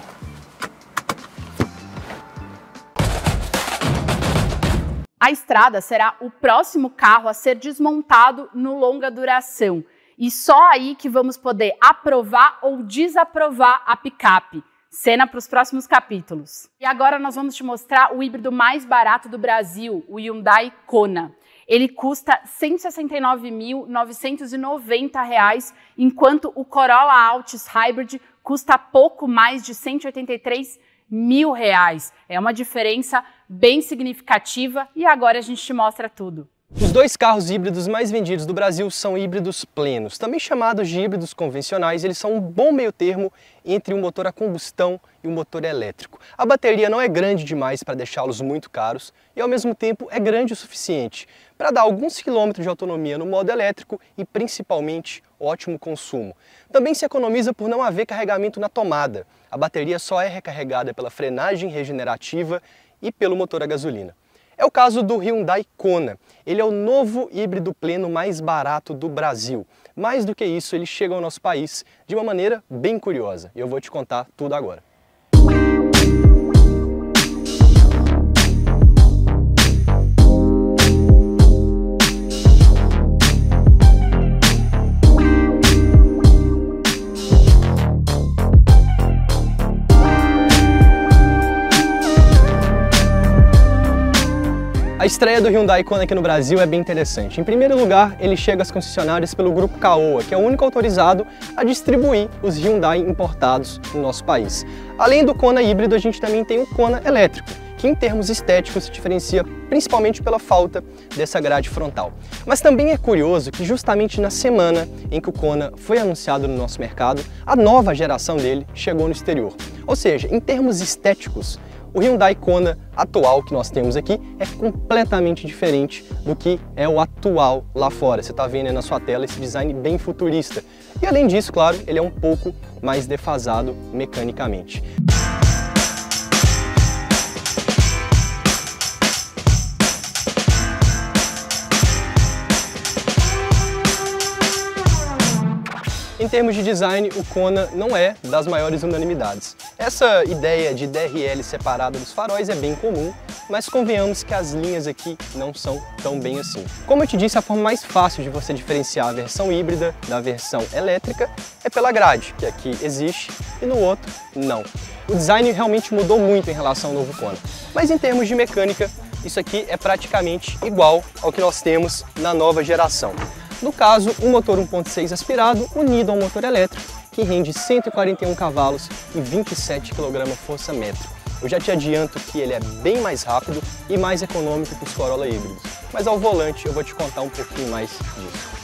A Strada será o próximo carro a ser desmontado no longa duração. E só aí que vamos poder aprovar ou desaprovar a picape. Cena para os próximos capítulos. E agora nós vamos te mostrar o híbrido mais barato do Brasil, o Hyundai Kona. Ele custa R$ 169.990, enquanto o Corolla Altis Hybrid custa pouco mais de R$ 183.000. É uma diferença bem significativa e agora a gente te mostra tudo. Os dois carros híbridos mais vendidos do Brasil são híbridos plenos, também chamados de híbridos convencionais. Eles são um bom meio termo entre um motor a combustão e um motor elétrico. A bateria não é grande demais para deixá-los muito caros e ao mesmo tempo é grande o suficiente para dar alguns quilômetros de autonomia no modo elétrico e principalmente ótimo consumo. Também se economiza por não haver carregamento na tomada. A bateria só é recarregada pela frenagem regenerativa e pelo motor a gasolina. É o caso do Hyundai Kona. Ele é o novo híbrido pleno mais barato do Brasil. Mais do que isso, ele chega ao nosso país de uma maneira bem curiosa. E eu vou te contar tudo agora. A estreia do Hyundai Kona aqui no Brasil é bem interessante. Em primeiro lugar, ele chega às concessionárias pelo Grupo Caoa, que é o único autorizado a distribuir os Hyundai importados no nosso país. Além do Kona híbrido, a gente também tem o Kona elétrico, que em termos estéticos se diferencia principalmente pela falta dessa grade frontal. Mas também é curioso que justamente na semana em que o Kona foi anunciado no nosso mercado, a nova geração dele chegou no exterior. Ou seja, em termos estéticos, o Hyundai Kona atual que nós temos aqui é completamente diferente do que é o atual lá fora. Você está vendo aí na sua tela esse design bem futurista. E além disso, claro, ele é um pouco mais defasado mecanicamente. Em termos de design, o Kona não é das maiores unanimidades. Essa ideia de DRL separada dos faróis é bem comum, mas convenhamos que as linhas aqui não são tão bem assim. Como eu te disse, a forma mais fácil de você diferenciar a versão híbrida da versão elétrica é pela grade, que aqui existe e no outro não. O design realmente mudou muito em relação ao novo Kona, mas em termos de mecânica, isso aqui é praticamente igual ao que nós temos na nova geração. No caso, um motor 1.6 aspirado unido a um motor elétrico que rende 141 cavalos e 27 kgfm. Eu já te adianto que ele é bem mais rápido e mais econômico que os Corolla híbridos, mas ao volante eu vou te contar um pouquinho mais disso.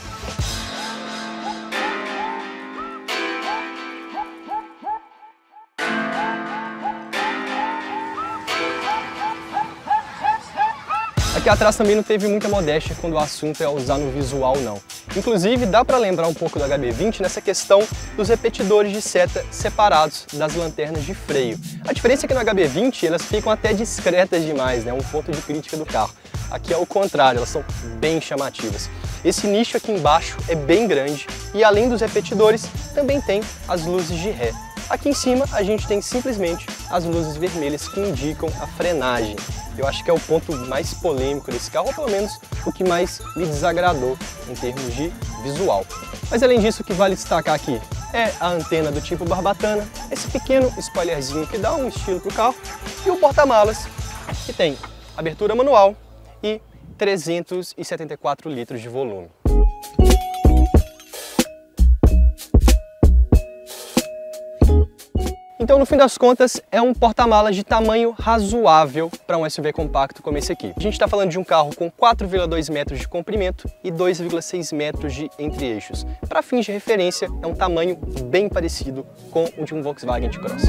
Aqui atrás também não teve muita modéstia quando o assunto é usar no visual não. Inclusive dá para lembrar um pouco do HB20 nessa questão dos repetidores de seta separados das lanternas de freio. A diferença é que no HB20 elas ficam até discretas demais, né? Um ponto de crítica do carro. Aqui é o contrário, elas são bem chamativas. Esse nicho aqui embaixo é bem grande e além dos repetidores também tem as luzes de ré. Aqui em cima a gente tem simplesmente as luzes vermelhas que indicam a frenagem. Eu acho que é o ponto mais polêmico desse carro, ou pelo menos o que mais me desagradou em termos de visual. Mas além disso, o que vale destacar aqui é a antena do tipo barbatana, esse pequeno spoilerzinho que dá um estilo para o carro, e o porta-malas, que tem abertura manual e 374 litros de volume. Então, no fim das contas, é um porta-malas de tamanho razoável para um SUV compacto como esse aqui. A gente está falando de um carro com 4,2 metros de comprimento e 2,6 metros de entre-eixos. Para fins de referência, é um tamanho bem parecido com o de um Volkswagen T-Cross.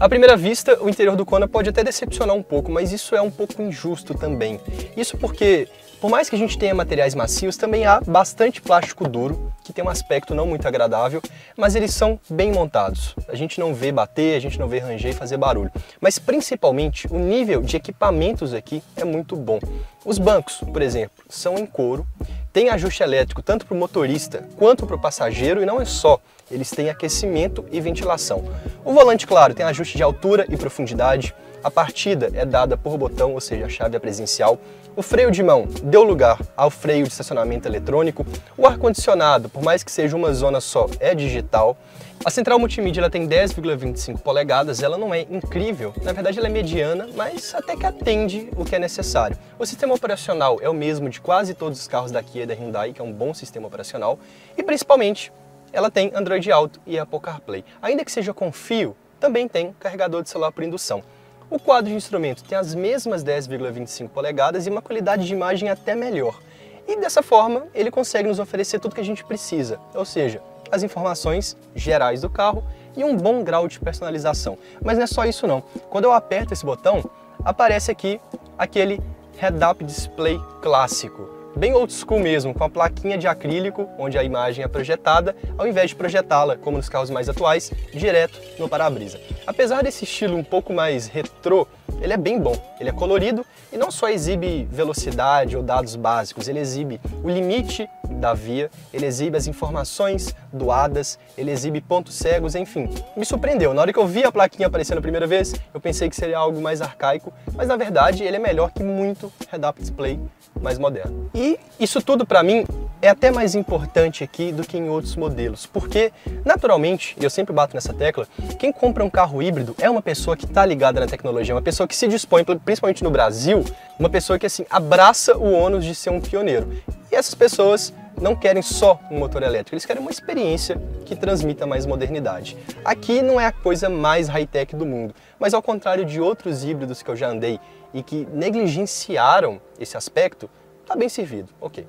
À primeira vista, o interior do Kona pode até decepcionar um pouco, mas isso é um pouco injusto também. Isso porque, por mais que a gente tenha materiais macios, também há bastante plástico duro, que tem um aspecto não muito agradável, mas eles são bem montados. A gente não vê bater, a gente não vê ranger e fazer barulho. Mas principalmente, o nível de equipamentos aqui é muito bom. Os bancos, por exemplo, são em couro, tem ajuste elétrico tanto para o motorista quanto para o passageiro, e não é só. Eles têm aquecimento e ventilação. O volante, claro, tem ajuste de altura e profundidade. A partida é dada por botão, ou seja, a chave é presencial. O freio de mão deu lugar ao freio de estacionamento eletrônico. O ar-condicionado, por mais que seja uma zona só, é digital. A central multimídia ela tem 10,25 polegadas, ela não é incrível, na verdade ela é mediana, mas até que atende o que é necessário. O sistema operacional é o mesmo de quase todos os carros da Kia e da Hyundai, que é um bom sistema operacional. E principalmente, ela tem Android Auto e Apple CarPlay. Ainda que seja com fio, também tem carregador de celular por indução. O quadro de instrumento tem as mesmas 10,25 polegadas e uma qualidade de imagem até melhor. E dessa forma, ele consegue nos oferecer tudo que a gente precisa, ou seja, as informações gerais do carro e um bom grau de personalização. Mas não é só isso não. Quando eu aperto esse botão, aparece aqui aquele head-up display clássico. Bem old school mesmo, com a plaquinha de acrílico, onde a imagem é projetada, ao invés de projetá-la, como nos carros mais atuais, direto no para-brisa. Apesar desse estilo um pouco mais retrô, ele é bem bom, ele é colorido e não só exibe velocidade ou dados básicos, ele exibe o limite da via, ele exibe as informações doadas, ele exibe pontos cegos, enfim. Me surpreendeu, na hora que eu vi a plaquinha aparecendo a primeira vez, eu pensei que seria algo mais arcaico, mas na verdade ele é melhor que muito head-up display mais moderno. E isso tudo para mim é até mais importante aqui do que em outros modelos, porque naturalmente, e eu sempre bato nessa tecla, quem compra um carro híbrido é uma pessoa que está ligada na tecnologia, uma pessoa que se dispõe, principalmente no Brasil, uma pessoa que assim abraça o ônus de ser um pioneiro. E essas pessoas não querem só um motor elétrico, eles querem uma experiência que transmita mais modernidade. Aqui não é a coisa mais high-tech do mundo, mas ao contrário de outros híbridos que eu já andei e que negligenciaram esse aspecto, tá bem servido, ok.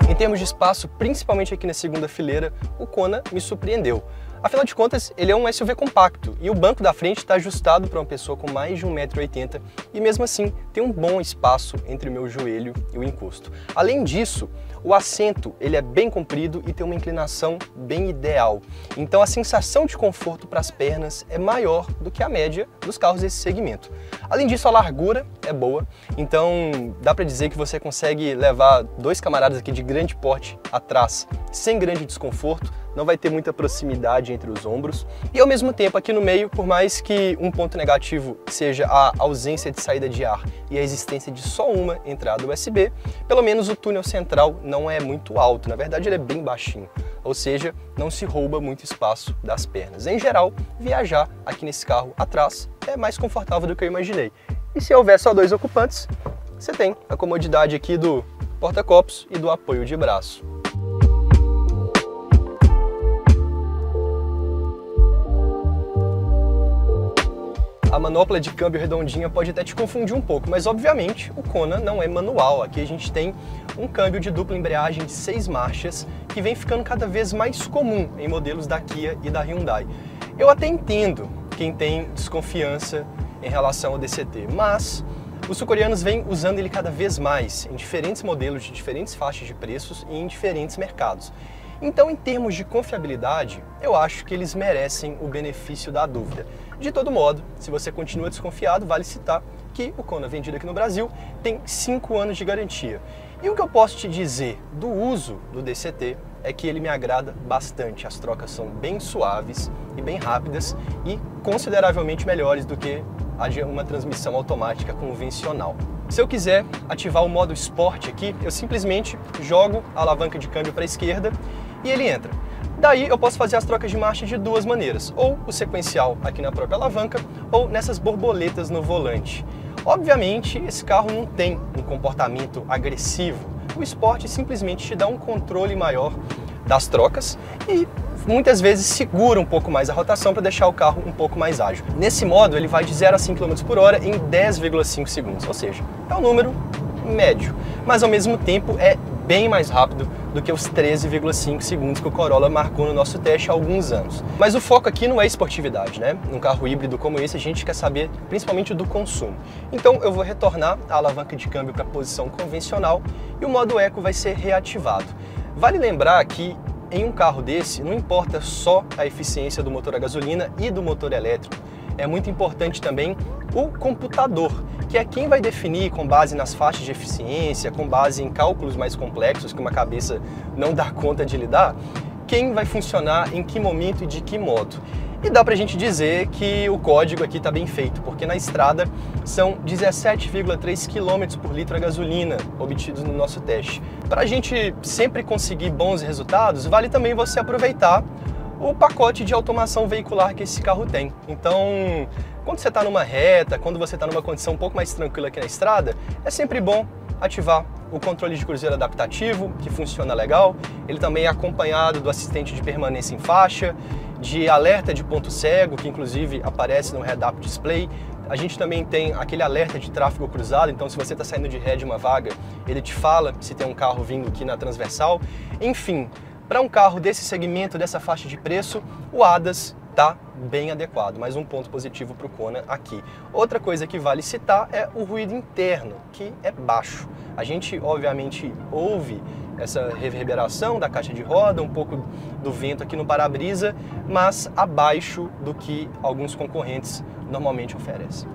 Em termos de espaço, principalmente aqui na segunda fileira, o Kona me surpreendeu. Afinal de contas, ele é um SUV compacto e o banco da frente está ajustado para uma pessoa com mais de 1,80 m e mesmo assim tem um bom espaço entre o meu joelho e o encosto. Além disso, o assento ele é bem comprido e tem uma inclinação bem ideal. Então a sensação de conforto para as pernas é maior do que a média dos carros desse segmento. Além disso, a largura é boa, então dá para dizer que você consegue levar dois camaradas aqui de grande porte atrás sem grande desconforto. Não vai ter muita proximidade entre os ombros. E ao mesmo tempo, aqui no meio, por mais que um ponto negativo seja a ausência de saída de ar e a existência de só uma entrada USB, pelo menos o túnel central não é muito alto, na verdade ele é bem baixinho, ou seja, não se rouba muito espaço das pernas. Em geral, viajar aqui nesse carro atrás é mais confortável do que eu imaginei. E se houver só dois ocupantes, você tem a comodidade aqui do porta-copos e do apoio de braço. A manopla de câmbio redondinha pode até te confundir um pouco, mas obviamente o Kona não é manual. Aqui a gente tem um câmbio de dupla embreagem de 6 marchas que vem ficando cada vez mais comum em modelos da Kia e da Hyundai. Eu até entendo quem tem desconfiança em relação ao DCT, mas os sul-coreanos vêm usando ele cada vez mais em diferentes modelos de diferentes faixas de preços e em diferentes mercados. Então, em termos de confiabilidade, eu acho que eles merecem o benefício da dúvida. De todo modo, se você continua desconfiado, vale citar que o Kona vendido aqui no Brasil tem 5 anos de garantia. E o que eu posso te dizer do uso do DCT é que ele me agrada bastante. As trocas são bem suaves e bem rápidas e consideravelmente melhores do que a de uma transmissão automática convencional. Se eu quiser ativar o modo Sport aqui, eu simplesmente jogo a alavanca de câmbio para a esquerda e ele entra. Daí eu posso fazer as trocas de marcha de duas maneiras, ou o sequencial aqui na própria alavanca, ou nessas borboletas no volante. Obviamente, esse carro não tem um comportamento agressivo. O Sport simplesmente te dá um controle maior das trocas e muitas vezes segura um pouco mais a rotação para deixar o carro um pouco mais ágil. Nesse modo, ele vai de 0 a 5 km por hora em 10,5 segundos, ou seja, é um número médio, mas ao mesmo tempo é bem mais rápido do que os 13,5 segundos que o Corolla marcou no nosso teste há alguns anos. Mas o foco aqui não é esportividade, né? Num carro híbrido como esse, a gente quer saber principalmente do consumo. Então eu vou retornar a alavanca de câmbio para a posição convencional e o modo Eco vai ser reativado. Vale lembrar que em um carro desse, não importa só a eficiência do motor a gasolina e do motor elétrico, é muito importante também o computador, que é quem vai definir, com base nas faixas de eficiência, com base em cálculos mais complexos que uma cabeça não dá conta de lidar, quem vai funcionar em que momento e de que modo. E dá pra gente dizer que o código aqui está bem feito, porque na estrada são 17,3 km por litro a gasolina obtidos no nosso teste. Para a gente sempre conseguir bons resultados, vale também você aproveitar o pacote de automação veicular que esse carro tem. Então, quando você está numa reta, quando você está numa condição um pouco mais tranquila aqui na estrada, é sempre bom ativar o controle de cruzeiro adaptativo, que funciona legal. Ele também é acompanhado do assistente de permanência em faixa, de alerta de ponto cego, que inclusive aparece no head-up display. A gente também tem aquele alerta de tráfego cruzado, então se você está saindo de ré de uma vaga, ele te fala se tem um carro vindo aqui na transversal. Enfim, para um carro desse segmento, dessa faixa de preço, o ADAS está bem adequado, mais um ponto positivo para o Kona aqui. Outra coisa que vale citar é o ruído interno, que é baixo. A gente, obviamente, ouve essa reverberação da caixa de roda, um pouco do vento aqui no para-brisa, mas abaixo do que alguns concorrentes normalmente oferecem.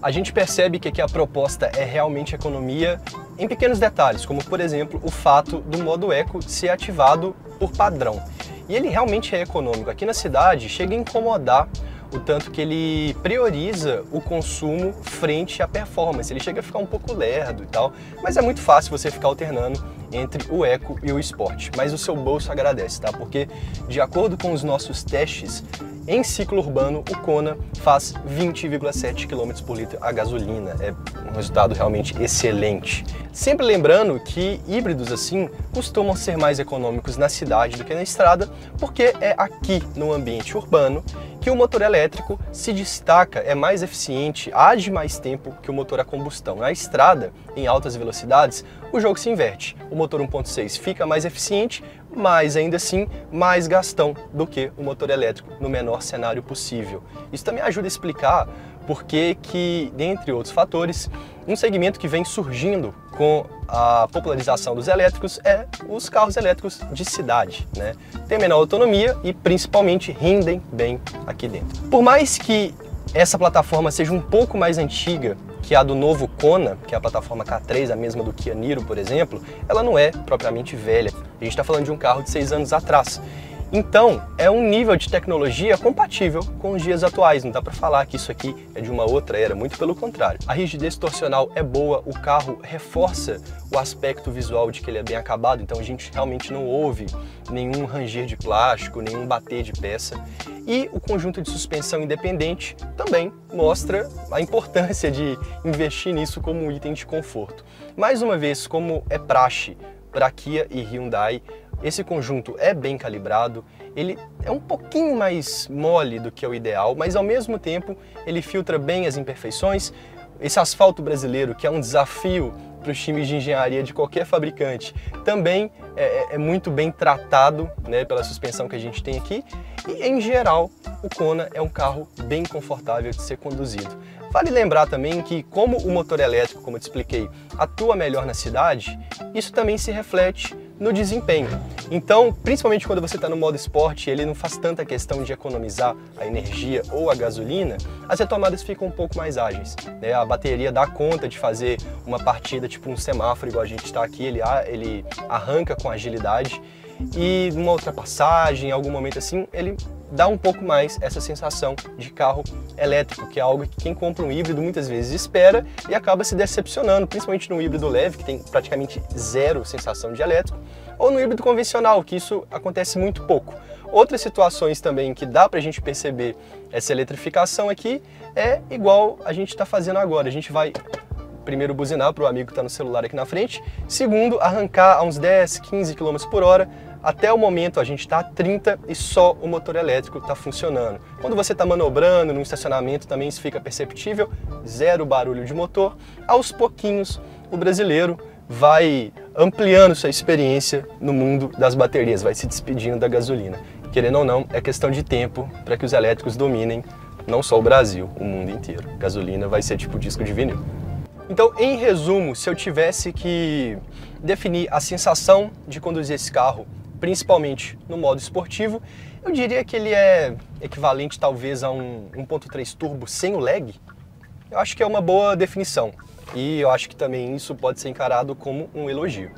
A gente percebe que aqui a proposta é realmente economia em pequenos detalhes, como por exemplo o fato do modo Eco ser ativado por padrão. E ele realmente é econômico. Aqui na cidade chega a incomodar o tanto que ele prioriza o consumo frente à performance. Ele chega a ficar um pouco lerdo e tal, mas é muito fácil você ficar alternando entre o Eco e o Sport. Mas o seu bolso agradece, tá? Porque de acordo com os nossos testes, em ciclo urbano, o Kona faz 20,7 km por litro a gasolina. É um resultado realmente excelente. Sempre lembrando que híbridos assim costumam ser mais econômicos na cidade do que na estrada, porque é aqui no ambiente urbano que o motor elétrico se destaca, é mais eficiente, age mais tempo que o motor a combustão. Na estrada, em altas velocidades, o jogo se inverte. O motor 1.6 fica mais eficiente, mas ainda assim mais gastão do que o motor elétrico no menor cenário possível. Isso também ajuda a explicar por que, dentre outros fatores, um segmento que vem surgindo com a popularização dos elétricos é os carros elétricos de cidade, né? Tem menor autonomia e principalmente rendem bem aqui dentro. Por mais que essa plataforma seja um pouco mais antiga que a do novo Kona, que é a plataforma K3, a mesma do Kia Niro, por exemplo, ela não é propriamente velha. A gente está falando de um carro de 6 anos atrás. Então, é um nível de tecnologia compatível com os dias atuais. Não dá para falar que isso aqui é de uma outra era, muito pelo contrário. A rigidez torcional é boa, o carro reforça o aspecto visual de que ele é bem acabado, então a gente realmente não ouve nenhum ranger de plástico, nenhum bater de peça. E o conjunto de suspensão independente também mostra a importância de investir nisso como um item de conforto. Mais uma vez, como é praxe para Kia e Hyundai, esse conjunto é bem calibrado, ele é um pouquinho mais mole do que o ideal, mas ao mesmo tempo ele filtra bem as imperfeições. Esse asfalto brasileiro, que é um desafio para os times de engenharia de qualquer fabricante, também é muito bem tratado, né, pela suspensão que a gente tem aqui. E em geral, o Kona é um carro bem confortável de ser conduzido. Vale lembrar também que, como o motor elétrico, como eu te expliquei, atua melhor na cidade, isso também se reflete no desempenho. Então, principalmente quando você está no modo esporte, ele não faz tanta questão de economizar a energia ou a gasolina, as retomadas ficam um pouco mais ágeis, né? A bateria dá conta de fazer uma partida tipo um semáforo, igual a gente está aqui, ele arranca com agilidade, e numa ultrapassagem, em algum momento assim, ele dá um pouco mais essa sensação de carro elétrico, que é algo que quem compra um híbrido muitas vezes espera e acaba se decepcionando, principalmente no híbrido leve, que tem praticamente zero sensação de elétrico, ou no híbrido convencional, que isso acontece muito pouco. Outras situações também que dá para a gente perceber essa eletrificação aqui é igual a gente está fazendo agora. A gente vai primeiro buzinar para o amigo que está no celular aqui na frente, segundo arrancar a uns 10, 15 km por hora. Até o momento a gente está a 30 e só o motor elétrico está funcionando. Quando você está manobrando, no estacionamento também isso fica perceptível, zero barulho de motor. Aos pouquinhos o brasileiro vai ampliando sua experiência no mundo das baterias, vai se despedindo da gasolina. Querendo ou não, é questão de tempo para que os elétricos dominem não só o Brasil, o mundo inteiro. Gasolina vai ser tipo disco de vinil. Então, em resumo, se eu tivesse que definir a sensação de conduzir esse carro, principalmente no modo esportivo, eu diria que ele é equivalente talvez a um 1.3 turbo sem o lag. Eu acho que é uma boa definição e eu acho que também isso pode ser encarado como um elogio.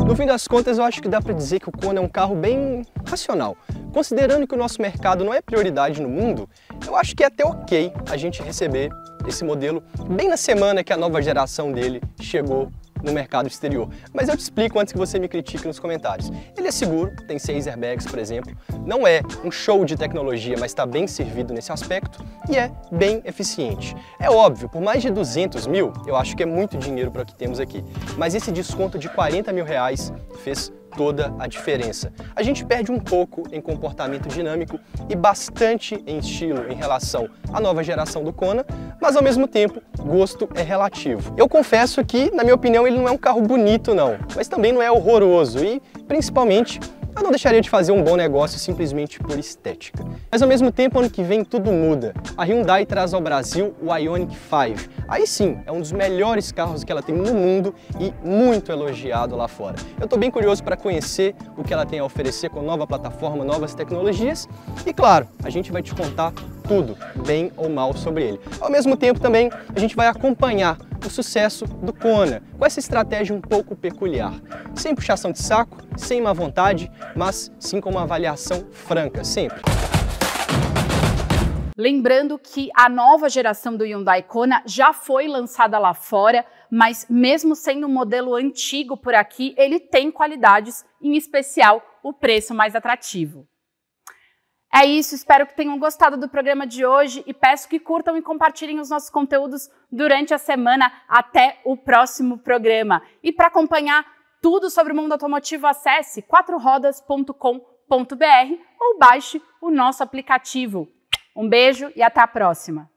No fim das contas, eu acho que dá para dizer que o Kona é um carro bem racional. Considerando que o nosso mercado não é prioridade no mundo, eu acho que é até ok a gente receber esse modelo bem na semana que a nova geração dele chegou no mercado exterior. Mas eu te explico antes que você me critique nos comentários. Ele é seguro, tem 6 airbags, por exemplo, não é um show de tecnologia, mas está bem servido nesse aspecto e é bem eficiente. É óbvio, por mais de 200 mil, eu acho que é muito dinheiro para o que temos aqui, mas esse desconto de 40 mil reais fez toda a diferença. A gente perde um pouco em comportamento dinâmico e bastante em estilo em relação à nova geração do Kona, mas ao mesmo tempo, gosto é relativo. Eu confesso que, na minha opinião, ele não é um carro bonito não, mas também não é horroroso e, principalmente, eu não deixaria de fazer um bom negócio simplesmente por estética. Mas ao mesmo tempo, ano que vem tudo muda. A Hyundai traz ao Brasil o Ioniq 5. Aí sim, é um dos melhores carros que ela tem no mundo e muito elogiado lá fora. Eu estou bem curioso para conhecer o que ela tem a oferecer com nova plataforma, novas tecnologias e claro, a gente vai te contar tudo, bem ou mal, sobre ele. Ao mesmo tempo também, a gente vai acompanhar o sucesso do Kona, com essa estratégia um pouco peculiar. Sem puxação de saco, sem má vontade, mas sim com uma avaliação franca, sempre. Lembrando que a nova geração do Hyundai Kona já foi lançada lá fora, mas mesmo sendo um modelo antigo por aqui, ele tem qualidades, em especial o preço mais atrativo. É isso, espero que tenham gostado do programa de hoje e peço que curtam e compartilhem os nossos conteúdos durante a semana até o próximo programa. E para acompanhar tudo sobre o mundo automotivo, acesse quatrorodas.com.br ou baixe o nosso aplicativo. Um beijo e até a próxima!